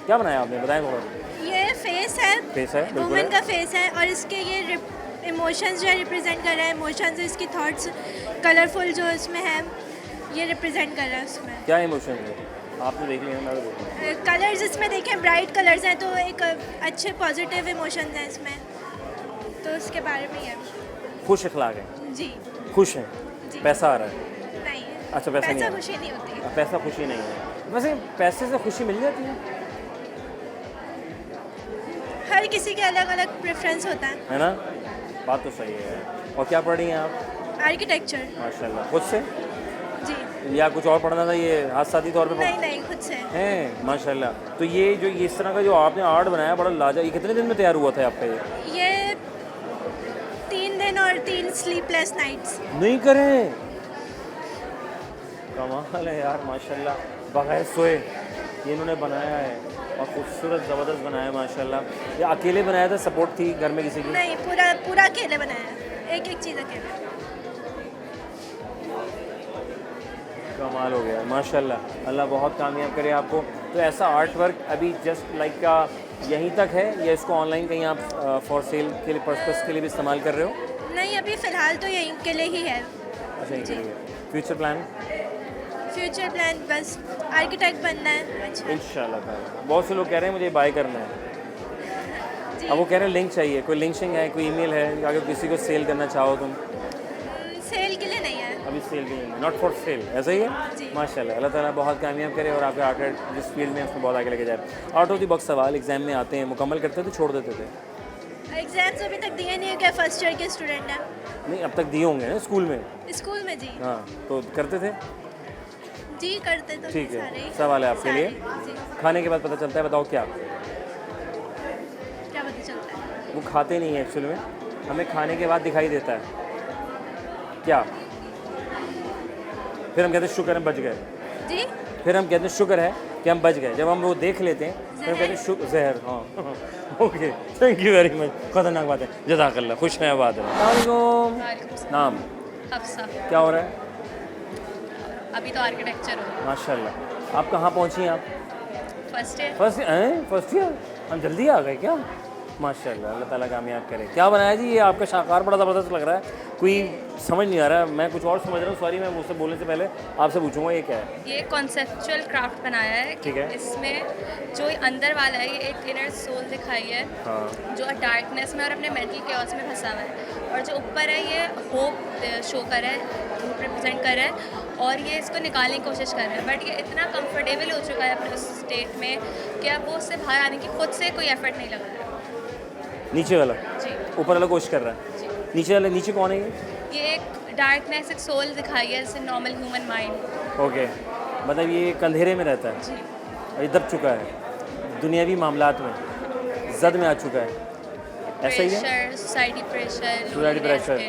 क्या बनाया आपने, बताएं थोड़ा। ये फेस है, फेस है, बिल्कुल वुमेन है। का फेस है, और इसके ये इमोशंस जो है रिप्रेजेंट कर रहा है, इमोशंस, इसकी थॉट्स कलरफुल जो इसमें है ये रिप्रेजेंट कर रहा है उसमें। क्या इमोशन है आपने देख लिया, मैं तो देखूँ। कलर्स इसमें देखें, ब्राइट कलर्स हैं, तो एक अच्छे पॉजिटिव इमोशंस हैं इसमें, तो उसके बारे में ही है। खुश अखलाक है, जी। खुश हैं, जी। पैसा आ रहा है? नहीं, अच्छा, पैसा नहीं आ रहा। खुशी नहीं होती। पैसा खुशी नहीं है। वैसे पैसे से खुशी मिल जाती है? हर किसी के अलग अलग प्रेफरेंस होता है ना, बात तो सही है। और क्या पढ़ रही हैं आप? आर्किटेक्चर। माशाल्लाह, खुद से जी। या कुछ और पढ़ना था, ये हादसाती तौर पे नहीं नहीं, खुद से। हैं? माशाल्लाह। तो ये जो इस तरह का जो आपने आर्ट बनाया, बड़ा लाजवाब। ये कितने दिन में तैयार हुआ था आपका ये? 3 दिन और 3 स्लीपलेस नाइट्स। नहीं करें, कमाल है यार माशाल्लाह। बगैर सोए ये इन्होंने बनाया है, और खूबसूरत ज़बरदस्त बनाया है माशाल्लाह। ये अकेले बनाया था, सपोर्ट थी घर में किसी की? नहीं, पूरा अकेले बनाया, एक एक चीज़ अकेले। कमाल हो गया माशाल्लाह, अल्लाह बहुत कामयाब करे आपको। तो ऐसा आर्ट वर्क अभी जस्ट लाइक का यहीं तक है, या इसको ऑनलाइन कहीं आप फॉर सेल के लिए, पर्पस के लिए भी इस्तेमाल कर रहे हो? नहीं, अभी फ़िलहाल तो यहीं के लिए ही है। अच्छा, यहीं के लिए। Future plan? फ्यूचर प्लान बस आर्किटेक्ट बनना है। अच्छा इंशाल्लाह ताला। बहुत से लोग कह रहे हैं मुझे बाय करना है, जी। अब वो कह रहे हैं लिंक चाहिए, कोई लिंक शिंक है, कोई ईमेल है, अगर किसी को सेल करना चाहो तुम? सेल के लिए नहीं है। अभी सेल के लिए, नॉट फॉर सेल, ऐसा ही है? जी। माशाल्लाह, अल्लाह ताला बहुत कामयाब करे, और आपके आकर जिस फील्ड में उसको बहुत आगे लेके जाए। आउट ऑफ द बॉक्स सवाल एग्जाम में आते हैं, मुकम्मल करते थे, छोड़ देते थे? एग्जाम्स अभी तक दिए नहीं है, क्या फर्स्ट ईयर के स्टूडेंट हैं। नहीं, अब तक दिए होंगे ना स्कूल में? स्कूल में जी। हाँ, तो करते थे? जी करते तो ठीक है, सारे ही। सवाल है आपके लिए। सारे, जी। खाने के बाद पता चलता है, बताओ क्या? क्या पता चलता है? वो खाते नहीं है एक्चुअल में, हमें खाने के बाद दिखाई देता है। क्या? फिर हम कहते हैं शुक्र है बच गए। जी। फिर हम कहते हैं शुक्र है कि हम बच गए। जब हम वो देख लेते हैं फिर हम कहते हैं शुक्र, जहर। हाँ okay, thank you very much, खतरनाक बात है। जज़ाकल्लाह, खुश हैं आबाद रहें। नाम? हफ्सा। क्या हो रहा है? अभी तो आर्किटेक्चर हो। माशाल्लाह। आप कहाँ पहुँची हैं आप? First year. First year? हम जल्दी आ गए क्या? माशाल्लाह, अल्लाह ताला कामयाब करे। क्या बनाया जी ये? आपका शाकार बड़ा ज़बरदस्त लग रहा है, कोई समझ नहीं आ रहा है, मैं कुछ और समझ रहा हूँ। सॉरी, मैं मुझसे बोलने से पहले आपसे पूछूंगा ये क्या है? ये कॉन्सेप्चुअल क्राफ्ट बनाया है। ठीक है। इसमें जो अंदर वाला है, ये एक इनर सोल दिखाई है, हाँ, जो डार्कनेस में और अपने मेंटल केओस में फंसा हुआ है, और जो ऊपर है ये होप शो कर रहा है, होप रिप्रेजेंट कर रहा है, और ये इसको निकालने की कोशिश कर रहा है। बट ये इतना कंफर्टेबल हो चुका है अपने उस स्टेट में कि अब वो उससे बाहर आने की खुद से कोई एफर्ट नहीं लगा रहा है। नीचे वाला? जी। ऊपर वाला कोशिश कर रहा है? जी। नीचे वाला, नीचे कौन है ये? ये एक डार्कनेस, एक सोल दिखाई है, जैसे नॉर्मल ह्यूमन माइंड। ओके, मतलब ये एक अंधेरे में रहता है, जी। और ये दब चुका है दुनियावी मामलात में, जद में आ चुका है, ऐसा ही है? Pressure, society pressure, society pressure,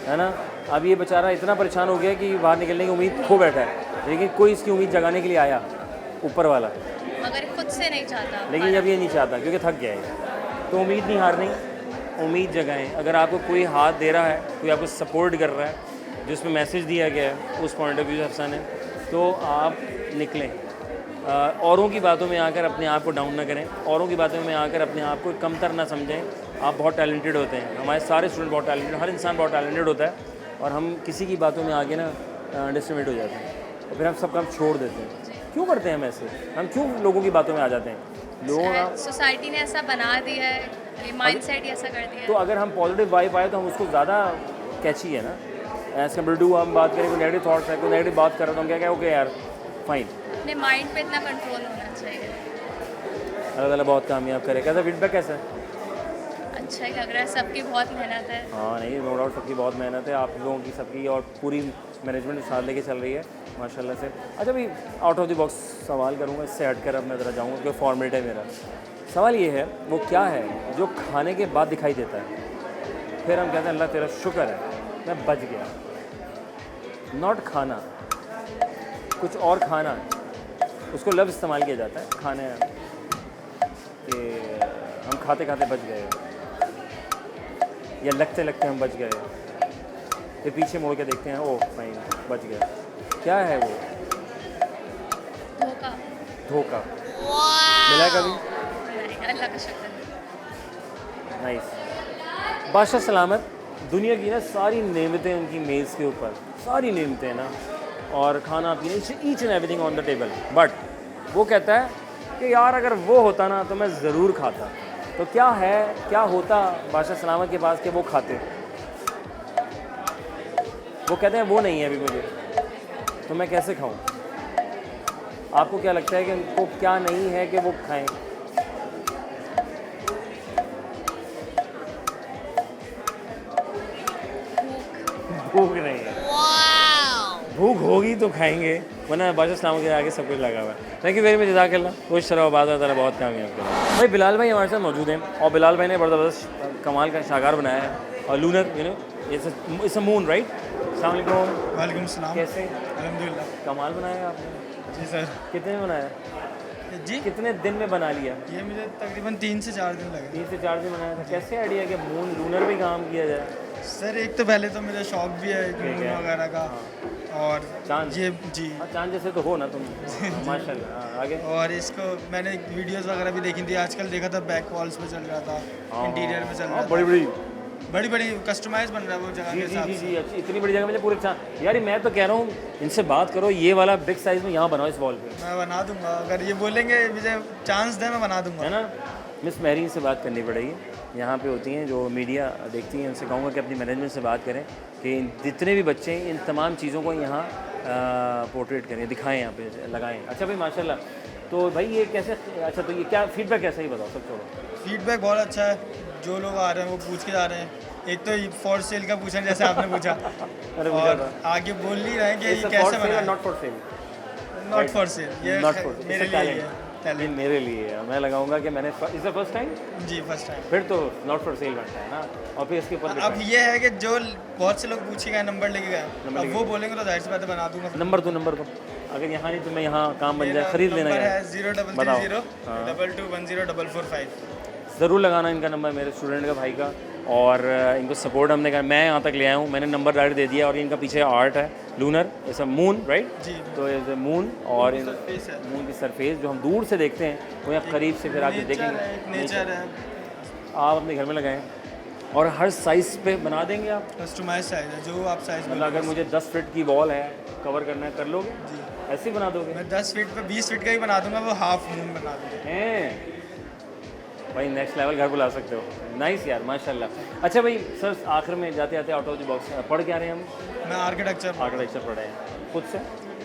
है ना। अब ये बेचारा इतना परेशान हो गया कि बाहर निकलने की उम्मीद खो बैठा है, लेकिन कोई इसकी उम्मीद जगाने के लिए आया, ऊपर वाला, मगर खुद से नहीं चाहता। लेकिन जब ये नहीं चाहता क्योंकि थक गया है। तो उम्मीद नहीं हारनी, उम्मीद जगाएं। अगर आपको कोई हाथ दे रहा है, कोई आपको सपोर्ट कर रहा है, जिसमें मैसेज दिया गया है उस पॉइंट ऑफ व्यू से अफसा ने, तो आप निकलें। औरों की बातों में आकर अपने आप को डाउन ना करें, औरों की बातों में आकर अपने आप को कमतर ना समझें। आप बहुत टैलेंटेड होते हैं, हमारे सारे स्टूडेंट बहुत टैलेंटेड, हर इंसान बहुत टैलेंटेड होता है, और हम किसी की बातों में आके ना अंडरस्टिमेट हो जाते हैं, और फिर हम सब काम छोड़ देते हैं। क्यों करते हैं हम ऐसे? हम क्यों लोगों की बातों में आ जाते हैं? लोग, सोसाइटी ने ऐसा बना दिया है, ये माइंडसेट ही ऐसा कर दिया तो है। अगर हम पॉजिटिव वाइब आए तो हम उसको ज़्यादा कैची है ना। एज कम्पेयर टू हम बात करें, कोई नेगेटिव थॉट्स है, कोई नेगेटिव बात कर रहा है, तो हम क्या ओके यार फाइन। अपने माइंड पे इतना कंट्रोल होना चाहिए। अल्लाह ताला बहुत कामयाब करे। कैसा फीडबैक कैसा है? अच्छा ही लग रहा है, सबकी बहुत मेहनत है। हाँ नहीं, नो डाउट सबकी बहुत मेहनत है, आप लोगों की सबकी, और पूरी मैनेजमेंट साथ लेके चल रही है माशाल्लाह से। अच्छा भाई, आउट ऑफ द बॉक्स सवाल करूँगा, इससे हटकर अब मैं ज़रा जाऊँगा क्योंकि फॉर्मेट है मेरा सवाल। ये है वो क्या है जो खाने के बाद दिखाई देता है, फिर हम कहते हैं अल्लाह तेरा शुक्र है मैं बच गया। नॉट खाना, कुछ और खाना, उसको लफ्ज़ इस्तेमाल किया जाता है खाने कि हम खाते खाते बच गए, या लगते लगते हम बच गए, फिर पीछे मुड़ के देखते हैं ओह फाइन बच गया। क्या है वो? धोखा। धोखा। मिला है कभी? नहीं, अल्लाह का शुक्र है। नाइस। बादशाह सलामत, दुनिया की ना सारी नेमतें उनकी मेज़ के ऊपर, सारी नेमतें ना, और खाना पीना, each and everything on the table, but वो कहता है कि यार अगर वो होता ना तो मैं ज़रूर खाता। तो क्या है, क्या होता बादशाह सलामत के पास कि वो खाते? वो कहते हैं वो नहीं है अभी मुझे, तो मैं कैसे खाऊं? आपको क्या लगता है कि उनको क्या नहीं है कि वो खाएं? भूख नहीं है। भूख होगी तो खाएंगे, वरना बादशाह सलामत के आगे सब कुछ लगा हुआ है। थैंक यू वेरी मच, जज़ाकल्लाह। कुछ तरह बात ताला बहुत कामयाब करें। भाई बिलाल भाई हमारे साथ मौजूद हैं, और बिलाल भाई ने बड़ा ज़बरदस्त कमाल का शाकार बनाया है, और lunar you know it's a moon right. अस्सलाम वालेकुम। वालेकुम सलाम। कैसे? अल्हम्दुलिल्लाह। कमाल बनाया आपने। जी सर। कितने में बनाया? जी, कितने दिन में बना लिया? ये मुझे तकरीबन 3 से 4 दिन लगे 3 से 4 दिन बनाया था। कैसे आइडिया कि मून लूनर भी काम किया जाए? सर। एक तो पहले तो मेरा शौक भी है मून है। वगैरह का, और चांद? ये जी, हाँ चांद जैसे तो हो ना तुम माशाल्लाह। हाँ, आगे? और इसको मैंने वीडियोस वगैरह भी देखी थी, आजकल देखा था बैक वॉल्स पे चल रहा था, इंटीरियर में चल रहा था, बड़ी बड़ी बड़ी कस्टमाइज बन रहा है वो जगह जी के जी हिसाब जी से। जी अच्छी, इतनी बड़ी जगह में पूरे चांद। यार मैं तो कह रहा हूँ इनसे बात करो, ये वाला बिग साइज़ में यहाँ बनाओ इस वॉल पे, मैं बना दूंगा, अगर ये बोलेंगे मुझे चांस दे मैं बना दूंगा। है ना। मिस मेहरीन से बात करनी पड़ेगी, यहाँ पे होती हैं जो मीडिया देखती हैं, उनसे कहूँगा कि अपनी मैनेजमेंट से बात करें कि जितने भी बच्चे हैं इन तमाम चीज़ों को यहाँ पोर्ट्रेट करें, दिखाएं, यहाँ पे लगाएं। अच्छा भाई माशाल्लाह। तो भाई ये कैसे, अच्छा तो ये क्या फीडबैक कैसा ही बताओ सब छोड़ो। फीडबैक बहुत अच्छा है, जो लोग आ रहे हैं वो पूछ के जा रहे हैं। एक तो फॉर सेल का पूछा जैसे आपने पूछा, अरे और आगे बोल नहीं रहे हैं कि ये कैसे बना। Not for sale, not for sale, ये नॉट फॉर मेरे लिए है टैलेंट, मेरे लिए है। मैं लगाऊंगा कि मैंने इस द फर्स्ट टाइम, जी फर्स्ट टाइम। फिर तो नॉट फॉर सेल बनता है ना, और फिर इसके ऊपर अब ये है कि जो बहुत से लोग पूछे गए नंबर लेके गए, अब वो बोलेंगे तो जाहिर सी बात है बना दूंगा। नंबर दो, अगर यहाँ नहीं तो मैं यहाँ काम बन जाए, खरीद लेना नंबर है। है 0330 22100044। ज़रूर लगाना इनका नंबर, मेरे स्टूडेंट का भाई का, और इनको सपोर्ट हमने कहा, मैं यहाँ तक ले आया हूँ, मैंने नंबर डायरेक्ट दे दिया, और इनका पीछे आर्ट है लूनर, ऐसा मून राइट जी। तो एज ए मून, और इन सरफेस है। मून की सरफेस जो हम दूर से देखते हैं वो यहाँ करीब से फिर आके देखेंगे। नेचर है, आप अपने घर में लगाएं, और हर साइज़ पे बना देंगे आप। कस्टमाइज साइज है, जो आप साइज मतलब अगर मुझे 10 फीट की वॉल है कवर करना है, कर लोगे? जी। ऐसे ही बना दोगे? मैं 10 फीट पे 20 फीट का ही बना दूंगा, वो हाफ मून बना दूंगा। हैं भाई, नेक्स्ट लेवल घर बुला सकते हो। नाइस यार माशाल्लाह। अच्छा भाई सर, आखिर में जाते जाते आउट ऑफ द बॉक्स पढ़ क्या रहे हैं हम? मैं आर्किटेक्चर आर्किटेक्चर पढ़े हैं खुद से?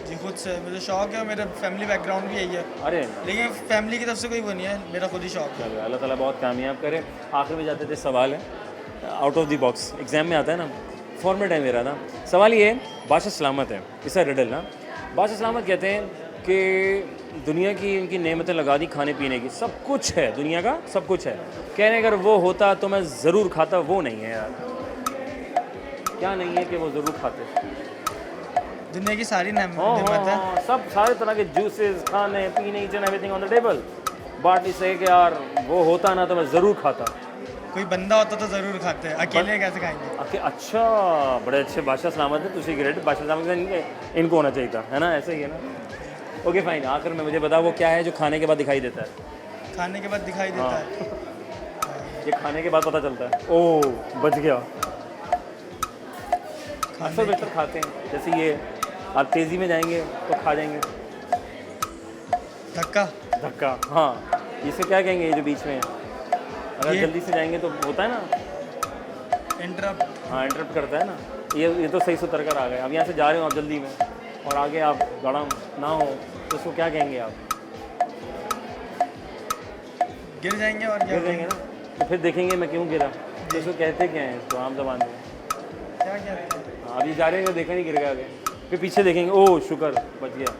जी खुद से, मुझे शौक है, मेरा फैमिली बैकग्राउंड भी यही है, अरे लेकिन फैमिली की तरफ से कोई वो नहीं है, मेरा खुद ही शौक है। चलो अल्लाह ताला बहुत कामयाब करे। आखिर में जाते थे सवाल है, out of the box exam में आता है ना, फॉर्मेट है मेरा ना। सवाल ये है, बादशाह सलामत है, इसका रिडल ना, बादशाह सलामत कहते हैं कि दुनिया की इनकी नेमतें लगा दी, खाने पीने की सब कुछ है, दुनिया का सब कुछ है, कहने अगर वो होता तो मैं ज़रूर खाता। वो नहीं है यार, क्या नहीं है कि वो ज़रूर खाते? दुनिया की सारी नेमत है, सब सारे तरह के जूसेस, खाने पीने, each and everything on the table, but इसे कि यार वो होता ना तो मैं ज़रूर खाता। कोई बंदा होता तो ज़रूर खाते हैं, अकेले कैसे खाएंगे। अच्छा, बड़े अच्छे बादशाह सलामत है, तुझे ग्रेट बादशाह सलामत इनको होना चाहिए था, है ना, ऐसे ही है ना। ओके फाइन, आखिर में मुझे बता वो क्या है जो खाने के बाद दिखाई देता है? खाने के बाद दिखाई देता है, ये खाने के बाद पता चलता है, ओह बच गया। अक्सर बेशतर खाते हैं, जैसे ये आप तेज़ी में जाएंगे तो खा जाएंगे। धक्का। धक्का, हाँ, इसे क्या कहेंगे ये जो बीच में है? अगर ये- जल्दी से जाएंगे तो होता है ना, इंटरप्ट। हाँ इंटरप्ट करता है ना। ये तो सही से उतर कर आ गए, अब यहाँ से जा रहे हो आप जल्दी में, और आगे आप गड़ा ना हो तो उसको क्या कहेंगे आप? गिर जाएंगे और क्या गिर जाएंगे ना, तो फिर देखेंगे मैं क्यों गिरा, तो इसको कहते क्या है इसको आम जबान में? क्या कहते हैं? हाँ, अभी जा रहे हैं, देखा नहीं गिर गया आगे, फिर पीछे देखेंगे, ओह शुक्र बच गया।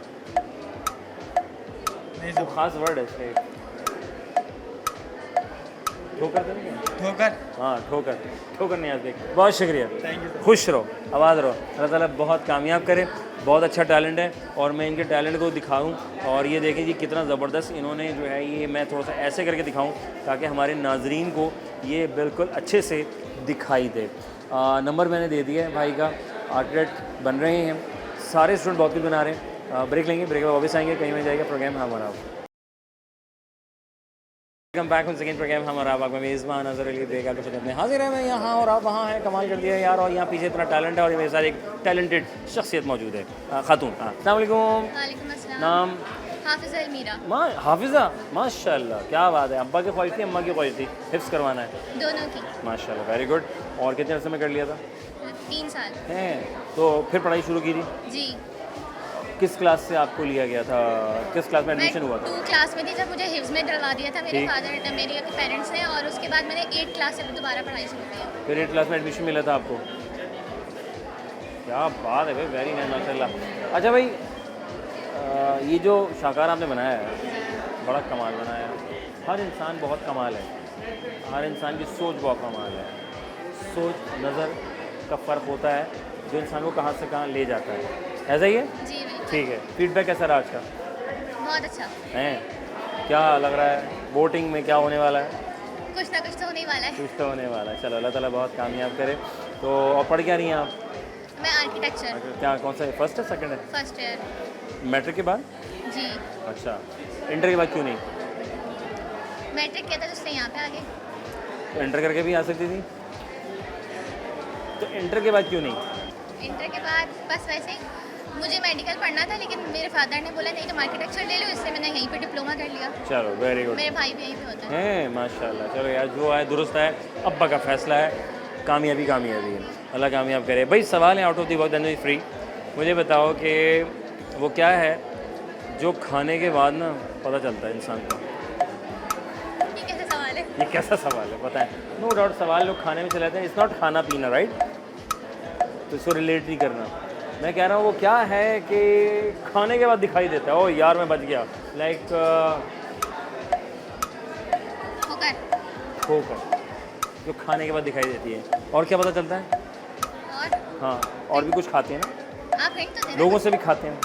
नहीं वो खास वर्ड है इसका एक। ठोकर तो नहीं है? ठोकर। हाँ ठोकर, ठोकर नहीं आती। बहुत शुक्रिया, थैंक यू। खुश रहो, आबाद रहो, अल्लाह ताला बहुत कामयाब करे। बहुत अच्छा टैलेंट है और मैं इनके टैलेंट को दिखाऊं। और ये देखें जी कितना ज़बरदस्त इन्होंने जो है, ये मैं थोड़ा सा ऐसे करके दिखाऊं ताकि हमारे नाजरीन को ये बिल्कुल अच्छे से दिखाई दे। नंबर मैंने दे दिया है भाई का, आर्किटेक्ट बन रहे हैं, सारे स्टूडेंट बहुत कुछ बना रहे हैं। ब्रेक लेंगे, ब्रेक के बाद वापस आएंगे, कहीं में जाएगा प्रोग्राम हमारा। Welcome back on second programme हमारा बाग में मेज़बान नज़र अली बेगा के खिदमत में हाजिर है। मैं यहाँ और आप वहाँ हैं, कमाल कर दिया यार। और यहाँ पीछे इतना टैलेंट है और मेरे साथ एक टैलेंटेड शख्सियत मौजूद है, खातून। हाँ अस्सलाम वालेकुम। वालेकुम अस्सलाम। नाम? हाफिज़ा अलमीरा। माँ हाफिज़ा, माशाल्लाह क्या बात है। अब्बा की ख्वाहिश थी, अम्मा की ख्वाहिश थी, हिफ्स करवाना है? दोनों की। माशाल्लाह वेरी गुड। और कितने अर्से में कर लिया था? 3 साल। हैं, तो फिर पढ़ाई शुरू की थी? जी। किस क्लास से आपको लिया गया था, किस क्लास में एडमिशन हुआ था? 2 क्लास में थी जब मुझे हिफ्ज़ में डलवा दिया था मेरे ठीक। फादर, मेरे पेरेंट्स ने, और उसके बाद मैंने 8 क्लास से दोबारा पढ़ाई शुरू की। फिर 8 क्लास में एडमिशन मिला था आपको? क्या बात है भाई, वेरी नाइस माशाल्लाह। अच्छा भाई, ये जो शाकार आपने बनाया है बड़ा कमाल बनाया है। हर इंसान बहुत कमाल है, हर इंसान की सोच बहुत कमाल है। सोच नज़र का फ़र्क होता है जो इंसान को कहाँ से कहाँ ले जाता है, ऐसा ही है? जी बिल्कुल। ठीक है, फीडबैक कैसा रहा आज का? बहुत अच्छा। हैं, क्या लग रहा है वोटिंग में क्या होने वाला है? कुछ ना कुछ तो होने ही वाला है। कुछ तो होने वाला है। चलो अल्लाह ताला बहुत कामयाब करे। तो और पढ़ क्या रही हैं आप? मैं आर्किटेक्चर क्या, कौन सा, फर्स्ट है सेकंड है? First year. मैट्रिक के बाद? जी। अच्छा, इंटर के बाद क्यों नहीं? मैट्रिक किया था तो इसलिए यहाँ पे आ गए। तो इंटर करके भी आ सकती थी, तो इंटर के बाद क्यों नहीं? इंटर के बाद बस वैसे ही मुझे मेडिकल पढ़ना था, लेकिन मेरे फादर ने बोला नहीं तुम आर्किटेक्चर ले लो, इसलिए मैंने यहीं पे डिप्लोमा कर लिया। चलो वेरी गुड। मेरे भाई भी यहीं पे होते हैं। हैं माशाल्लाह। चलो यार, जो है दुरुस्त है, अब्बा का फैसला है, कामयाबी कामयाबी है, अल्लाह कामयाब करे। भाई सवाल है out of the box and free, मुझे बताओ कि वो क्या है जो खाने के बाद ना पता चलता है इंसान को? ये कैसा सवाल है? ये कैसा सवाल है बताएं? नो डाउट सवाल लोग खाने में चले जाते हैं, इट्स नॉट खाना पीना राइट, तो इसको रिलेट नहीं करना। मैं कह रहा हूँ वो क्या है कि खाने के बाद दिखाई देता है, ओ यार मैं बच गया, लाइक होकर। ठोकर जो खाने के बाद दिखाई देती है। और क्या पता चलता है? और हाँ, और भी कुछ खाते हैं ना, आप हिंट तो देना। लोगों से भी खाते हैं।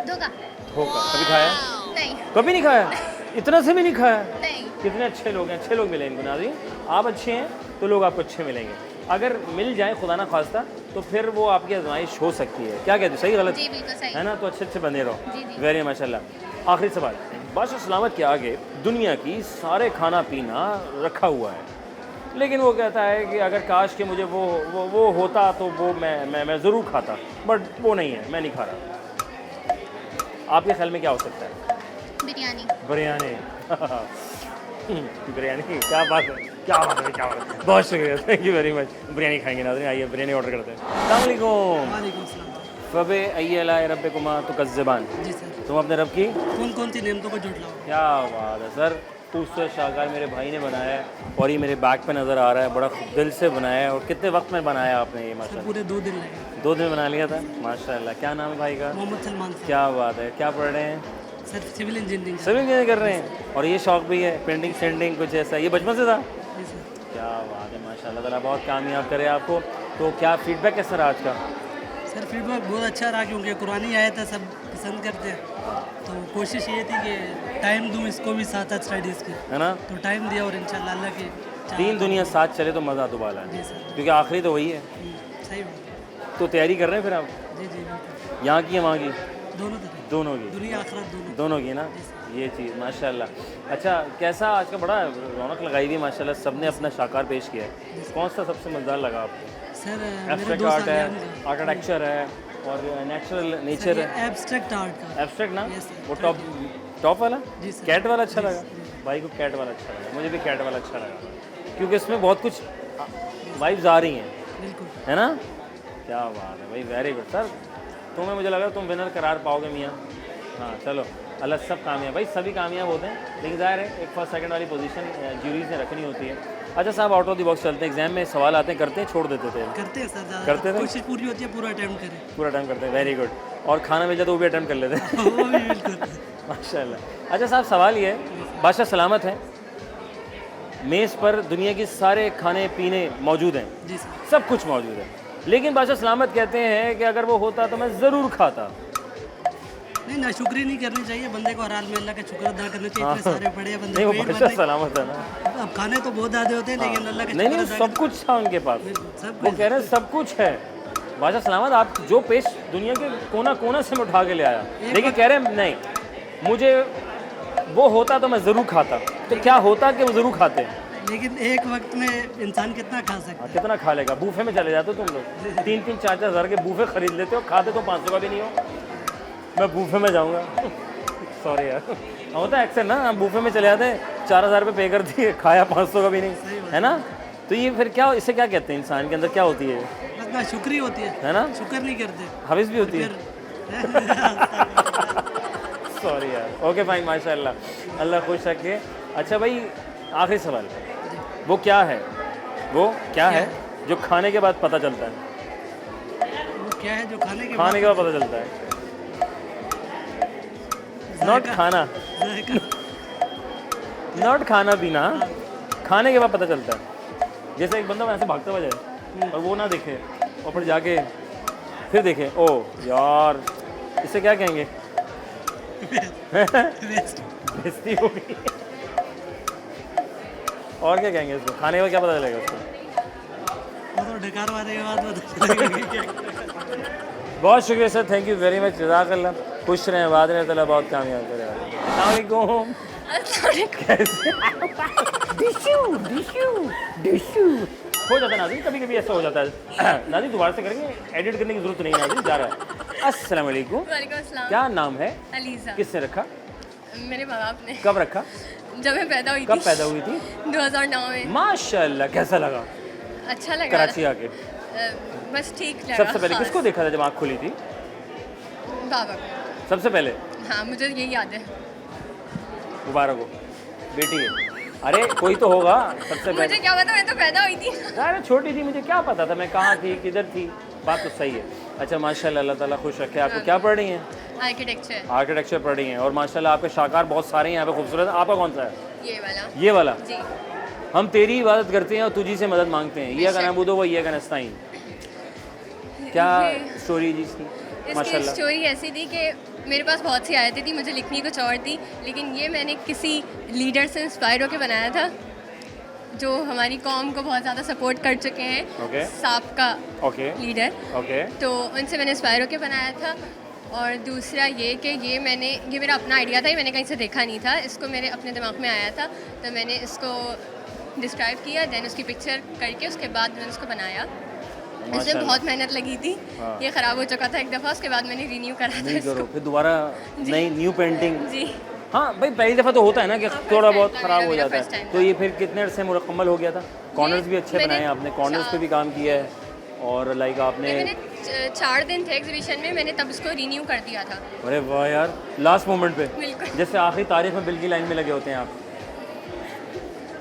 धोखा। ठोकर कभी खाया? नहीं। कभी नहीं खाया? इतना से भी नहीं खाया? नहीं। कितने अच्छे लोग हैं, अच्छे लोग मिले इनको नाज़रीन। आप अच्छे हैं तो लोग आपको अच्छे मिलेंगे, अगर मिल जाए खुदा ना खास्ता तो फिर वो आपकी आजमाइश हो सकती है। क्या कहते हो, सही गलत जी बिल्कुल सही है ना? तो अच्छे अच्छे बने रहो। जी, जी। वेरी माशाल्लाह। आखिरी सवाल, बादशाह सलामत के आगे दुनिया की सारे खाना पीना रखा हुआ है, लेकिन वो कहता है कि अगर काश के मुझे वो होता तो वो मैं ज़रूर खाता, बट वो नहीं है, मैं नहीं खा रहा। आपके ख्याल में क्या हो सकता है? बिरयानी। बिरयानी। बिरयानी, क्या बात है, क्या बात है, क्या बात है। बहुत शुक्रिया, thank you very much. Biryani खाएंगे नाज़रीन, आइए बिरयानी ऑर्डर करते हैं। अस्सलाम वालेकुम। वालेकुम सलाम। फबे अय्यला रब्बिकुमा तुकज़्ज़िबान। जी सर। तुम अपने रब की कौन कौन सी नेमतों को जुट लाओ? क्या बात है सर। खूबसूरत शाहकार मेरे भाई ने बनाया है और ये मेरे बैग पे नज़र आ रहा है, बड़ा दिल से बनाया है। और कितने वक्त में बनाया आपने ये? सर माशाल्लाह पूरे 2 दिन लगे। 2 दिन बना लिया था, माशाल्लाह। क्या नाम है भाई का? मोहम्मद सलमान सर। क्या बात है, क्या पढ़ रहे हैं? Sir civil engineering. Civil engineering कर रहे हैं, और ये शौक भी है पेंटिंग सेंटिंग कुछ ऐसा, ये बचपन से था? जी सर। क्या बात है, माशाल्लाह ताला बहुत कामयाब करे आपको। तो क्या फीडबैक कैसा रहा आज का? सर फीडबैक बहुत अच्छा रहा, क्योंकि कुरानी आया था, सब पसंद करते हैं, तो कोशिश ये थी कि टाइम दूँ इसको भी साथ साथ स्टडीज़ की, है ना? तो टाइम दिया और इंशाल्लाह अल्लाह की तीन दुनिया साथ चले तो मज़ा तो बाला जी है, सर। क्योंकि आखिरी तो वही है। सही बात। तो तैयारी कर रहे हैं फिर आप? जी जी बिल्कुल। यहाँ की या वहाँ की? दोनों तरह, दोनों की? दुनिया आखिरत दोनों। दोनों की ना, ये चीज़ माशाल्लाह। अच्छा, कैसा आज का बड़ा रौनक लगाई हुई माशाल्लाह, सबने अपना शाकार पेश किया है। कौन सा सबसे मज़ेदार लगा आपको? सर मेरे एब्स्ट्रैक्ट दोस्त आर्ट है, आर्किटेक्चर है, और नेचुरल नेचर है। एब्स्ट्रैक्ट आर्ट का। एब्स्ट्रैक्ट ना, Yes, sir. वो टॉप वाला? जी सर। कैट वाला अच्छा जी, लगा? जी। भाई को कैट वाला अच्छा लगा, मुझे भी कैट वाला अच्छा लगा, क्योंकि इसमें बहुत कुछ वाइब्स आ रही हैं, बिल्कुल। है ना? क्या बात है भाई, वेरी गुड सर। तुम्हें मुझे लगा तुम विनर करार पाओगे मियाँ। हाँ चलो, अल्लाह सब कामयाब, भाई सभी कामयाब होते हैं, लेकिन ज़ाहिर है एक फर्स्ट सेकंड वाली पोजीशन ज्यूरीज ने रखनी होती है। अच्छा साहब, आउट ऑफ द बॉक्स चलते हैं, एग्जाम में सवाल आते हैं, करते हैं, छोड़ देते थे? करते हैं सर, ज़्यादा करते थे? कोशिश पूरी होती है, पूरा अटैम्प्ट करें। पूरा टाइम करते हैं, वेरी गुड। और खाना मिल जाए तो वो भी अटैम्प्ट कर लेते हैं। वो भी बिल्कुल। माशाल्लाह। अच्छा साहब, सवाल ये है, बादशाह सलामत है, मेज़ पर दुनिया के सारे खाने पीने मौजूद हैं, जी सर। सब कुछ मौजूद है, लेकिन बादशाह सलामत कहते हैं कि अगर वो होता तो मैं ज़रूर खाता। नहीं, ना शुक्र ही नहीं करनी चाहिए बंदे को, हर हाल में अल्लाह का शुक्र अदा करना चाहिए। इतने सारे पड़े हैं बंदे नहीं, वो पेट बादशाह भरने- सलामत है ना। अब खाने तो बहुत ज़्यादा होते हैं, लेकिन अल्लाह का नहीं शुक्र नहीं, अदा सब कुछ था उनके पास, सब वो कह रहे हैं सब कुछ है। बादशाह सलामत, आप जो पेश दुनिया के कोना कोना से मैं उठा के ले आया, लेकिन कह रहे हैं नहीं, मुझे वो होता तो मैं ज़रूर खाता। तो क्या होता कि वो ज़रूर खाते? लेकिन एक वक्त में इंसान कितना खा सकता है? कितना खा लेगा? बूफे में चले जाते हो तुम लोग, 3-3, 4-4 हज़ार के बूफे खरीद लेते हो, खाते तो 500 का भी नहीं हो। मैं बूफे में जाऊँगा, सॉरी यार, होता है अक्सर ना, हम बूफे में चले जाते हैं, 4,000 रुपये पे कर दिए, खाया 500 का भी नहीं, है ना? तो ये फिर क्या, इससे क्या कहते हैं, इंसान के अंदर क्या होती है? बस ना शुक्र होती है ना? शुक्र नहीं करते हविस भी होती है। सॉरी यार, ओके फाइन, माशाल्लाह, अल्लाह खुश रखे। अच्छा भाई, आखिरी सवाल, वो क्या है, वो क्या है जो खाने के बाद पता चलता है? वो क्या है जो खाने के खाने के बाद पता चलता है? नॉट खाना, नॉट खाना पीना, खाने के बाद पता चलता है। जैसे एक बंदा वैसे भागता हुआ जाए और वो ना देखे और फिर जाके फिर देखे, ओ यार, इसे क्या कहेंगे? बेइज्जती हो गई। और क्या कहेंगे इसको? खाने के बाद क्या पता चलेगा उसको? वो तो ढकार मारने के बाद पता चलेगा। बहुत शुक्रिया sir, thank you very much, जज़ाकल्लाह। खुश रहें, बाद में ताला बहुत कामयाब करें। अस्सलाम वालेकुम। कैसे? हो जाता है नाज़रीन, कभी कभी ऐसा हो जाता है। नाज़रीन दोबारा से करेंगे, एडिट करने की जरूरत नहीं है, नाज़रीन जा रहा है। अस्सलाम वालेकुम। वालेकुम अस्सलाम। क्या नाम है? अलीज़ा। किसने रखा? मेरे माँ बाप ने। कब रखा? जब मैं पैदा हुई कब पैदा हुई थी? 2009 में। माशाल्लाह, कैसा लगा अच्छा लगा। कराची आके? बस ठीक लगा। सबसे पहले किसको देखा था जब आँख खुली थी? बाबा को। सबसे पहले? हाँ, मुझे यही याद है। मुबारक हो, बेटी है। अरे कोई तो होगा सबसे पहले। मुझे क्या पता, मैं तो पैदा हुई थी। अरे छोटी थी, मुझे क्या पता था मैं कहाँ थी, किधर थी। बात तो सही है। अच्छा माशाल्लाह, अल्लाह ताला खुश रखे आपको। क्या पढ़ रही हैं? आर्किटेक्चर। आर्किटेक्चर पढ़ रही हैं, और माशाल्लाह आपके शाकार बहुत सारे हैं यहाँ पे, खूबसूरत। आपका कौन सा है? ये वाला। ये वाला? जी। हम तेरी इबादत करते हैं और तुझी से मदद मांगते हैं। ये गाना बुदो, वो ये गाना स्ताइन। क्या स्टोरी जी इसकी? इसकी स्टोरी ऐसी थी कि मेरे पास बहुत सी आयतें थी, मुझे लिखनी कुछ और थी, लेकिन ये मैंने किसी लीडर से इंस्पायर होकर बनाया था जो हमारी कौम को बहुत ज़्यादा सपोर्ट कर चुके हैं। साबका लीडर। तो उनसे मैंने इंस्पायर होकर बनाया था। और दूसरा ये कि ये मेरा अपना आइडिया था, ये मैंने कहीं से देखा नहीं था, इसको मेरे अपने दिमाग में आया था, तो मैंने इसको डिस्क्राइब किया, देन उसकी पिक्चर करके उसके बाद मैंने उसको बनाया। इसमें बहुत मेहनत लगी थी। ये ख़राब हो चुका था एक दफ़ा, उसके बाद मैंने रिन्यू करा था इसको। फिर दोबारा नई न्यू पेंटिंग। जी हाँ भाई, पहली दफ़ा तो होता है ना कि थोड़ा बहुत ख़राब हो मेरा जाता first है। time तो ये फिर कितने अरसे मुकम्मल हो गया था? कॉर्नर्स भी अच्छे बनाए हैं आपने, कॉर्नर्स पे भी काम किया है, और लाइक आपने मैंने 4 दिन थे एग्जीबिशन में, मैंने तब उसको रिन्यू कर दिया था। अरे वाह यार, लास्ट मोमेंट पे, बिल्कुल। जैसे आखिरी तारीख में बिल की लाइन में लगे होते हैं आप।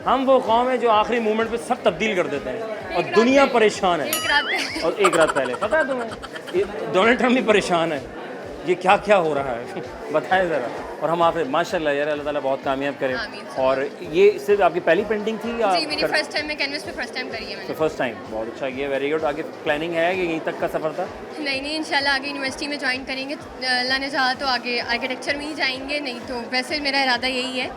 हम वो कौम है जो आखिरी मोमेंट पे सब तब्दील कर देते हैं और दुनिया परेशान है। एक रात पहले। और एक रात पहले पता है तुम्हें, डोनाल्ड ट्रम्प भी परेशान है, ये क्या क्या हो रहा है बताएं ज़रा। और हम आप माशाल्लाह यार, अल्लाह ताला बहुत कामयाब करें। और ये सिर्फ आपकी पहली पेंटिंग थी या? जी, मेरी फर्स्ट टाइम, मैं कैनवस पे फर्स्ट टाइम करी है मैंने। तो फर्स्ट टाइम, बहुत अच्छा किया, वेरी गुड। आगे प्लानिंग है कि यहीं तक का सफ़र था? नहीं, इंशाल्लाह आगे यूनिवर्सिटी में ज्वाइन करेंगे, अल्लाह ने चाहा तो आगे आर्किटेक्चर में ही जाएंगे, नहीं तो वैसे मेरा इरादा यही है,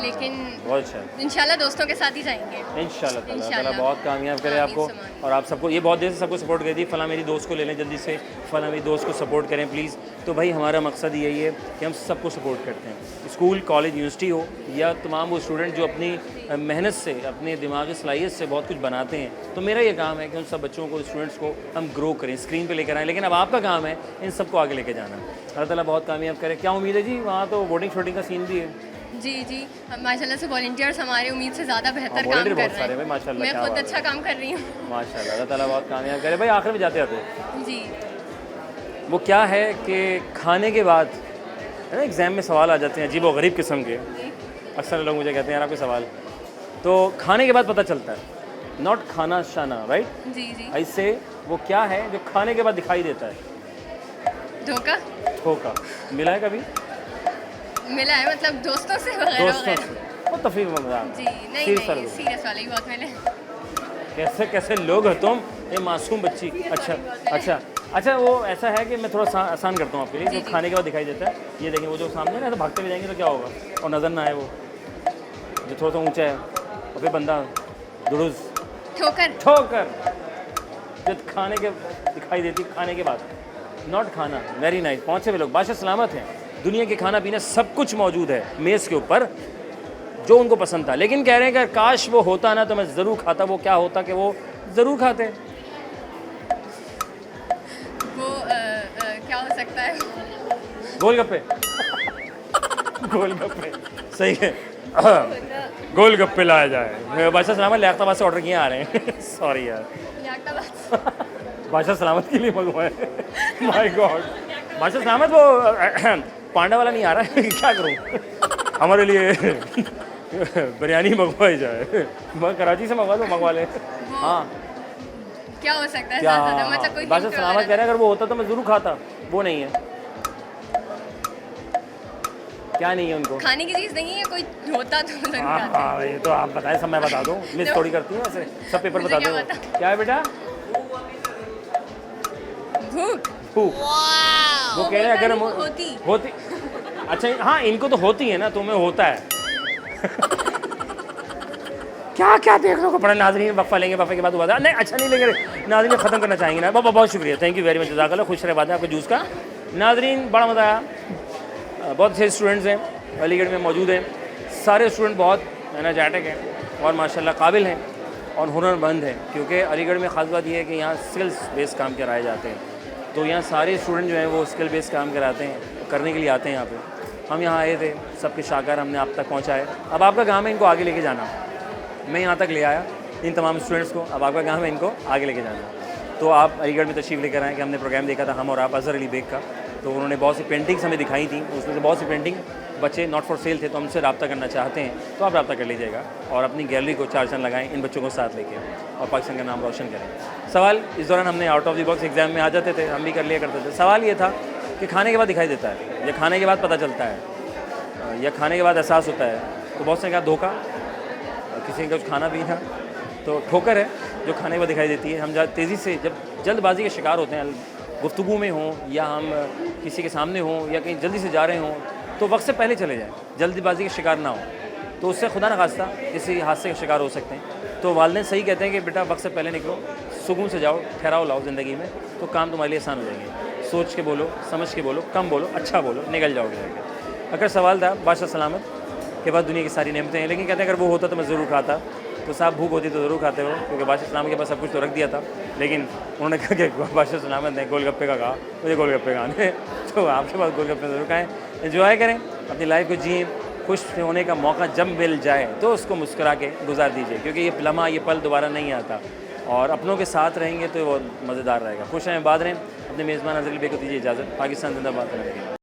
लेकिन बहुत अच्छा, इंशाल्लाह दोस्तों के साथ ही जाएंगे। इंशाल्लाह ताला बहुत कामयाब करे आपको। और आप सबको, ये बहुत देर से सबको सपोर्ट करी थी, फ़लाँ मेरी दोस्त को ले लें जल्दी से, फ़लाँ मेरी दोस्त को सपोर्ट करें प्लीज़। तो भाई हमारा मकसद यही है कि हम सबको सपोर्ट करते हैं, स्कूल कॉलेज यूनिवर्सिटी हो या तमाम वो स्टूडेंट जो अपनी मेहनत से, अपने दिमागी सलाहियत से बहुत कुछ बनाते हैं। तो मेरा ये काम है कि उन सब बच्चों को, स्टूडेंट्स को हम ग्रो करें, स्क्रीन पे लेकर आएँ, लेकिन अब आपका काम है इन सबको आगे लेके जाना। अल्लाह ताला बहुत कामयाब करे। क्या उम्मीद है जी? वहाँ तो वोटिंग शोटिंग का सीन भी है? जी, माशाल्लाह से वॉलंटियर्स हमारे उम्मीद से ज़्यादा बेहतर काम कर रहे हैं। माशाल्लाह, मैं खुद अच्छा काम कर रही हूँ माशाल्लाह, अल्लाह ताला बहुत कामयाब करे। भाई आखिर में जाते आते जी, वो क्या है कि खाने के बाद है ना, एग्ज़ाम में सवाल आ जाते हैं अजीब व गरीब किस्म के, अक्सर लोग मुझे कहते हैं यार आपके सवाल, तो खाने के बाद पता चलता है, नॉट खाना शाना, राइट? जी जी। ऐसे वो क्या है जो खाने के बाद दिखाई देता है? धोखा धोखा। मिला है कभी? मिला है, मतलब दोस्तों से वगैरह दोस्तों से? वो तफरीह मजाक। जी नहीं Serious वाले नहीं, दोस्त। सीरियस वाले ही बहुत मिले। कैसे कैसे लोग हो तुम, ये मासूम बच्ची। अच्छा अच्छा अच्छा, वो ऐसा है कि मैं थोड़ा आसान करता हूँ आपके लिए, जो खाने के बाद दिखाई देता है, ये देखें वो जो सामने ना, तो भागते हुए जाएंगे तो क्या होगा, और नज़र ना आए वो जो थोड़ा सा ऊंचा है, और फिर बंदा दुरुज ठोकर। ठोकर, जो खाने के दिखाई देती खाने के बाद, नॉट खाना। वेरी नाइस, पहुँचे हुए लोग बादशाह सलामत हैं। दुनिया के खाना पीना सब कुछ मौजूद है मेज़ के ऊपर जो उनको पसंद था, लेकिन कह रहे हैं कि काश वो होता ना तो मैं ज़रूर खाता। वो क्या होता कि वो ज़रूर खाते? वो क्या हो सकता है? गोलगप्पे। गोलगप्पे सही है। गोलगप्पे लाया जाए। बादशाह सलामत लियाकताबाद से ऑर्डर किए आ रहे हैं। सॉरी यार, बादशाह सलामत के लिए मंगवाए। माय गॉड, बादशाह सलामत वो पांडा वाला नहीं आ रहा है। क्या करूँ, हमारे लिए बिरयानी मंगवाई जाए। मैं कराची से मंगवा दो, मंगवा ले। हाँ क्या हो सकता है? क्या, मतलब कोई बादशाह सलामत कह रहे हैं अगर वो होता तो मैं ज़रूर खाता। वो नहीं है, क्या नहीं है उनको? खाने की चीज़ नहीं है, कोई होता तो जरूर खाता। हाँ, ये तो आप बताएं, सब मैं बता दूँ, मिस थोड़ी करती हूँ ऐसे, सब पेपर मुझे बता क्या दो। पता? क्या है बेटा? भूख। भूख। वो कह रहे हैं अगर होती। अच्छा हाँ, इनको तो होती है ना, तुम्हें होता है। क्या क्या देखने को पड़ा। नाज़रीन वक्फा लेंगे, वक्फे के बाद दोबारा नहीं, अच्छा नहीं लेंगे नाज़रीन, ख़त्म करना चाहेंगे ना। बाबा बहुत शुक्रिया, थैंक यू वेरी मच, जज़ाकल्लाह, खुश रहे बाद में आपके जूस का। नाज़रीन बड़ा मज़ा आया, बहुत अच्छे स्टूडेंट्स हैं अलीगढ़ में मौजूद हैं। सारे स्टूडेंट बहुत एनर्जेटिक हैं और माशाल्लाह काबिल हैं और हुनरमंद हैं, क्योंकि अलीगढ़ में ख़ास बात यह है कि यहाँ स्किल्स बेस्ड काम कराए जाते हैं। तो यहाँ सारे स्टूडेंट जो हैं वो स्किल बेस्ड काम कराते हैं, करने के लिए आते हैं यहाँ पे। हम यहाँ आए थे, सबके शाकार हमने आप तक पहुँचाए। अब आपका काम है इनको आगे लेके जाना। मैं यहाँ तक ले आया इन तमाम स्टूडेंट्स को, अब आपका काम है इनको आगे लेके जाना। तो आप अलीगढ़ में तशरीफ़ लेकर आएँ कि हमने प्रोग्राम देखा था हम और आप, अज़हर अली बेग का। तो उन्होंने बहुत सी पेंटिंग्स हमें दिखाई थी, उसमें से बहुत सी पेंटिंग बच्चे नॉट फॉर सेल थे, तो हमसे रब्ता करना चाहते हैं तो आप रब्ता कर लीजिएगा और अपनी गैलरी को 4 चांद लगाएं इन बच्चों को साथ लेके और पाकिस्तान का नाम रोशन करें। सवाल इस दौरान हमने out of the box exam में आ जाते थे, हम भी कर लिया करते थे। सवाल ये था कि खाने के बाद दिखाई देता है, या खाने के बाद पता चलता है, या खाने के बाद एहसास होता है। तो बहुत से कहा धोखा, किसी का कुछ खाना पीना, तो ठोकर है जो खाने के बाद दिखाई देती है। हम जब तेज़ी से जब जल्दबाजी के शिकार होते हैं, गुफ्तगू में हों या हम किसी के सामने हों या कहीं जल्दी से जा रहे हों, तो वक्त से पहले चले जाएँ, जल्दबाजी के शिकार ना हो, तो उससे खुदा न खास्ता किसी हादसे का शिकार हो सकते हैं। तो वालिदैन सही कहते हैं कि बेटा वक्त से पहले निकलो, सुकून से जाओ, ठहराव लाओ ज़िंदगी में, तो काम तुम्हारे लिए आसान हो जाएंगे। सोच के बोलो, समझ के बोलो, कम बोलो, अच्छा बोलो, निकल जाओगे जाके। अगर सवाल था बादशाह सलामत के बाद दुनिया की सारी नेमतें हैं, लेकिन कहते हैं अगर वो होता तो मैं ज़रूर खाता। तो साहब भूख होती तो ज़रूर खाते हो, क्योंकि बादशाह सलामत के पास सब कुछ तो रख दिया था, लेकिन उन्होंने कहा कि बादशाह सलामत ने गोलगप्पे का कहा, मुझे गोलगप्पे खाने। तो आपके पास गोलगप्पे ज़रूर खाएँ, एंजॉय करें, अपनी लाइफ को जिए, खुश होने का मौका जब मिल जाए तो उसको मुस्कुरा के गुजार दीजिए, क्योंकि ये लम्हा, ये पल दोबारा नहीं आता। और अपनों के साथ रहेंगे तो वो मज़ेदार रहेगा। खुश रहें, बात रहें। अपने मेज़बान अज़हर अली बेग को दीजिए इजाज़त। पाकिस्तान जिंदाबाद।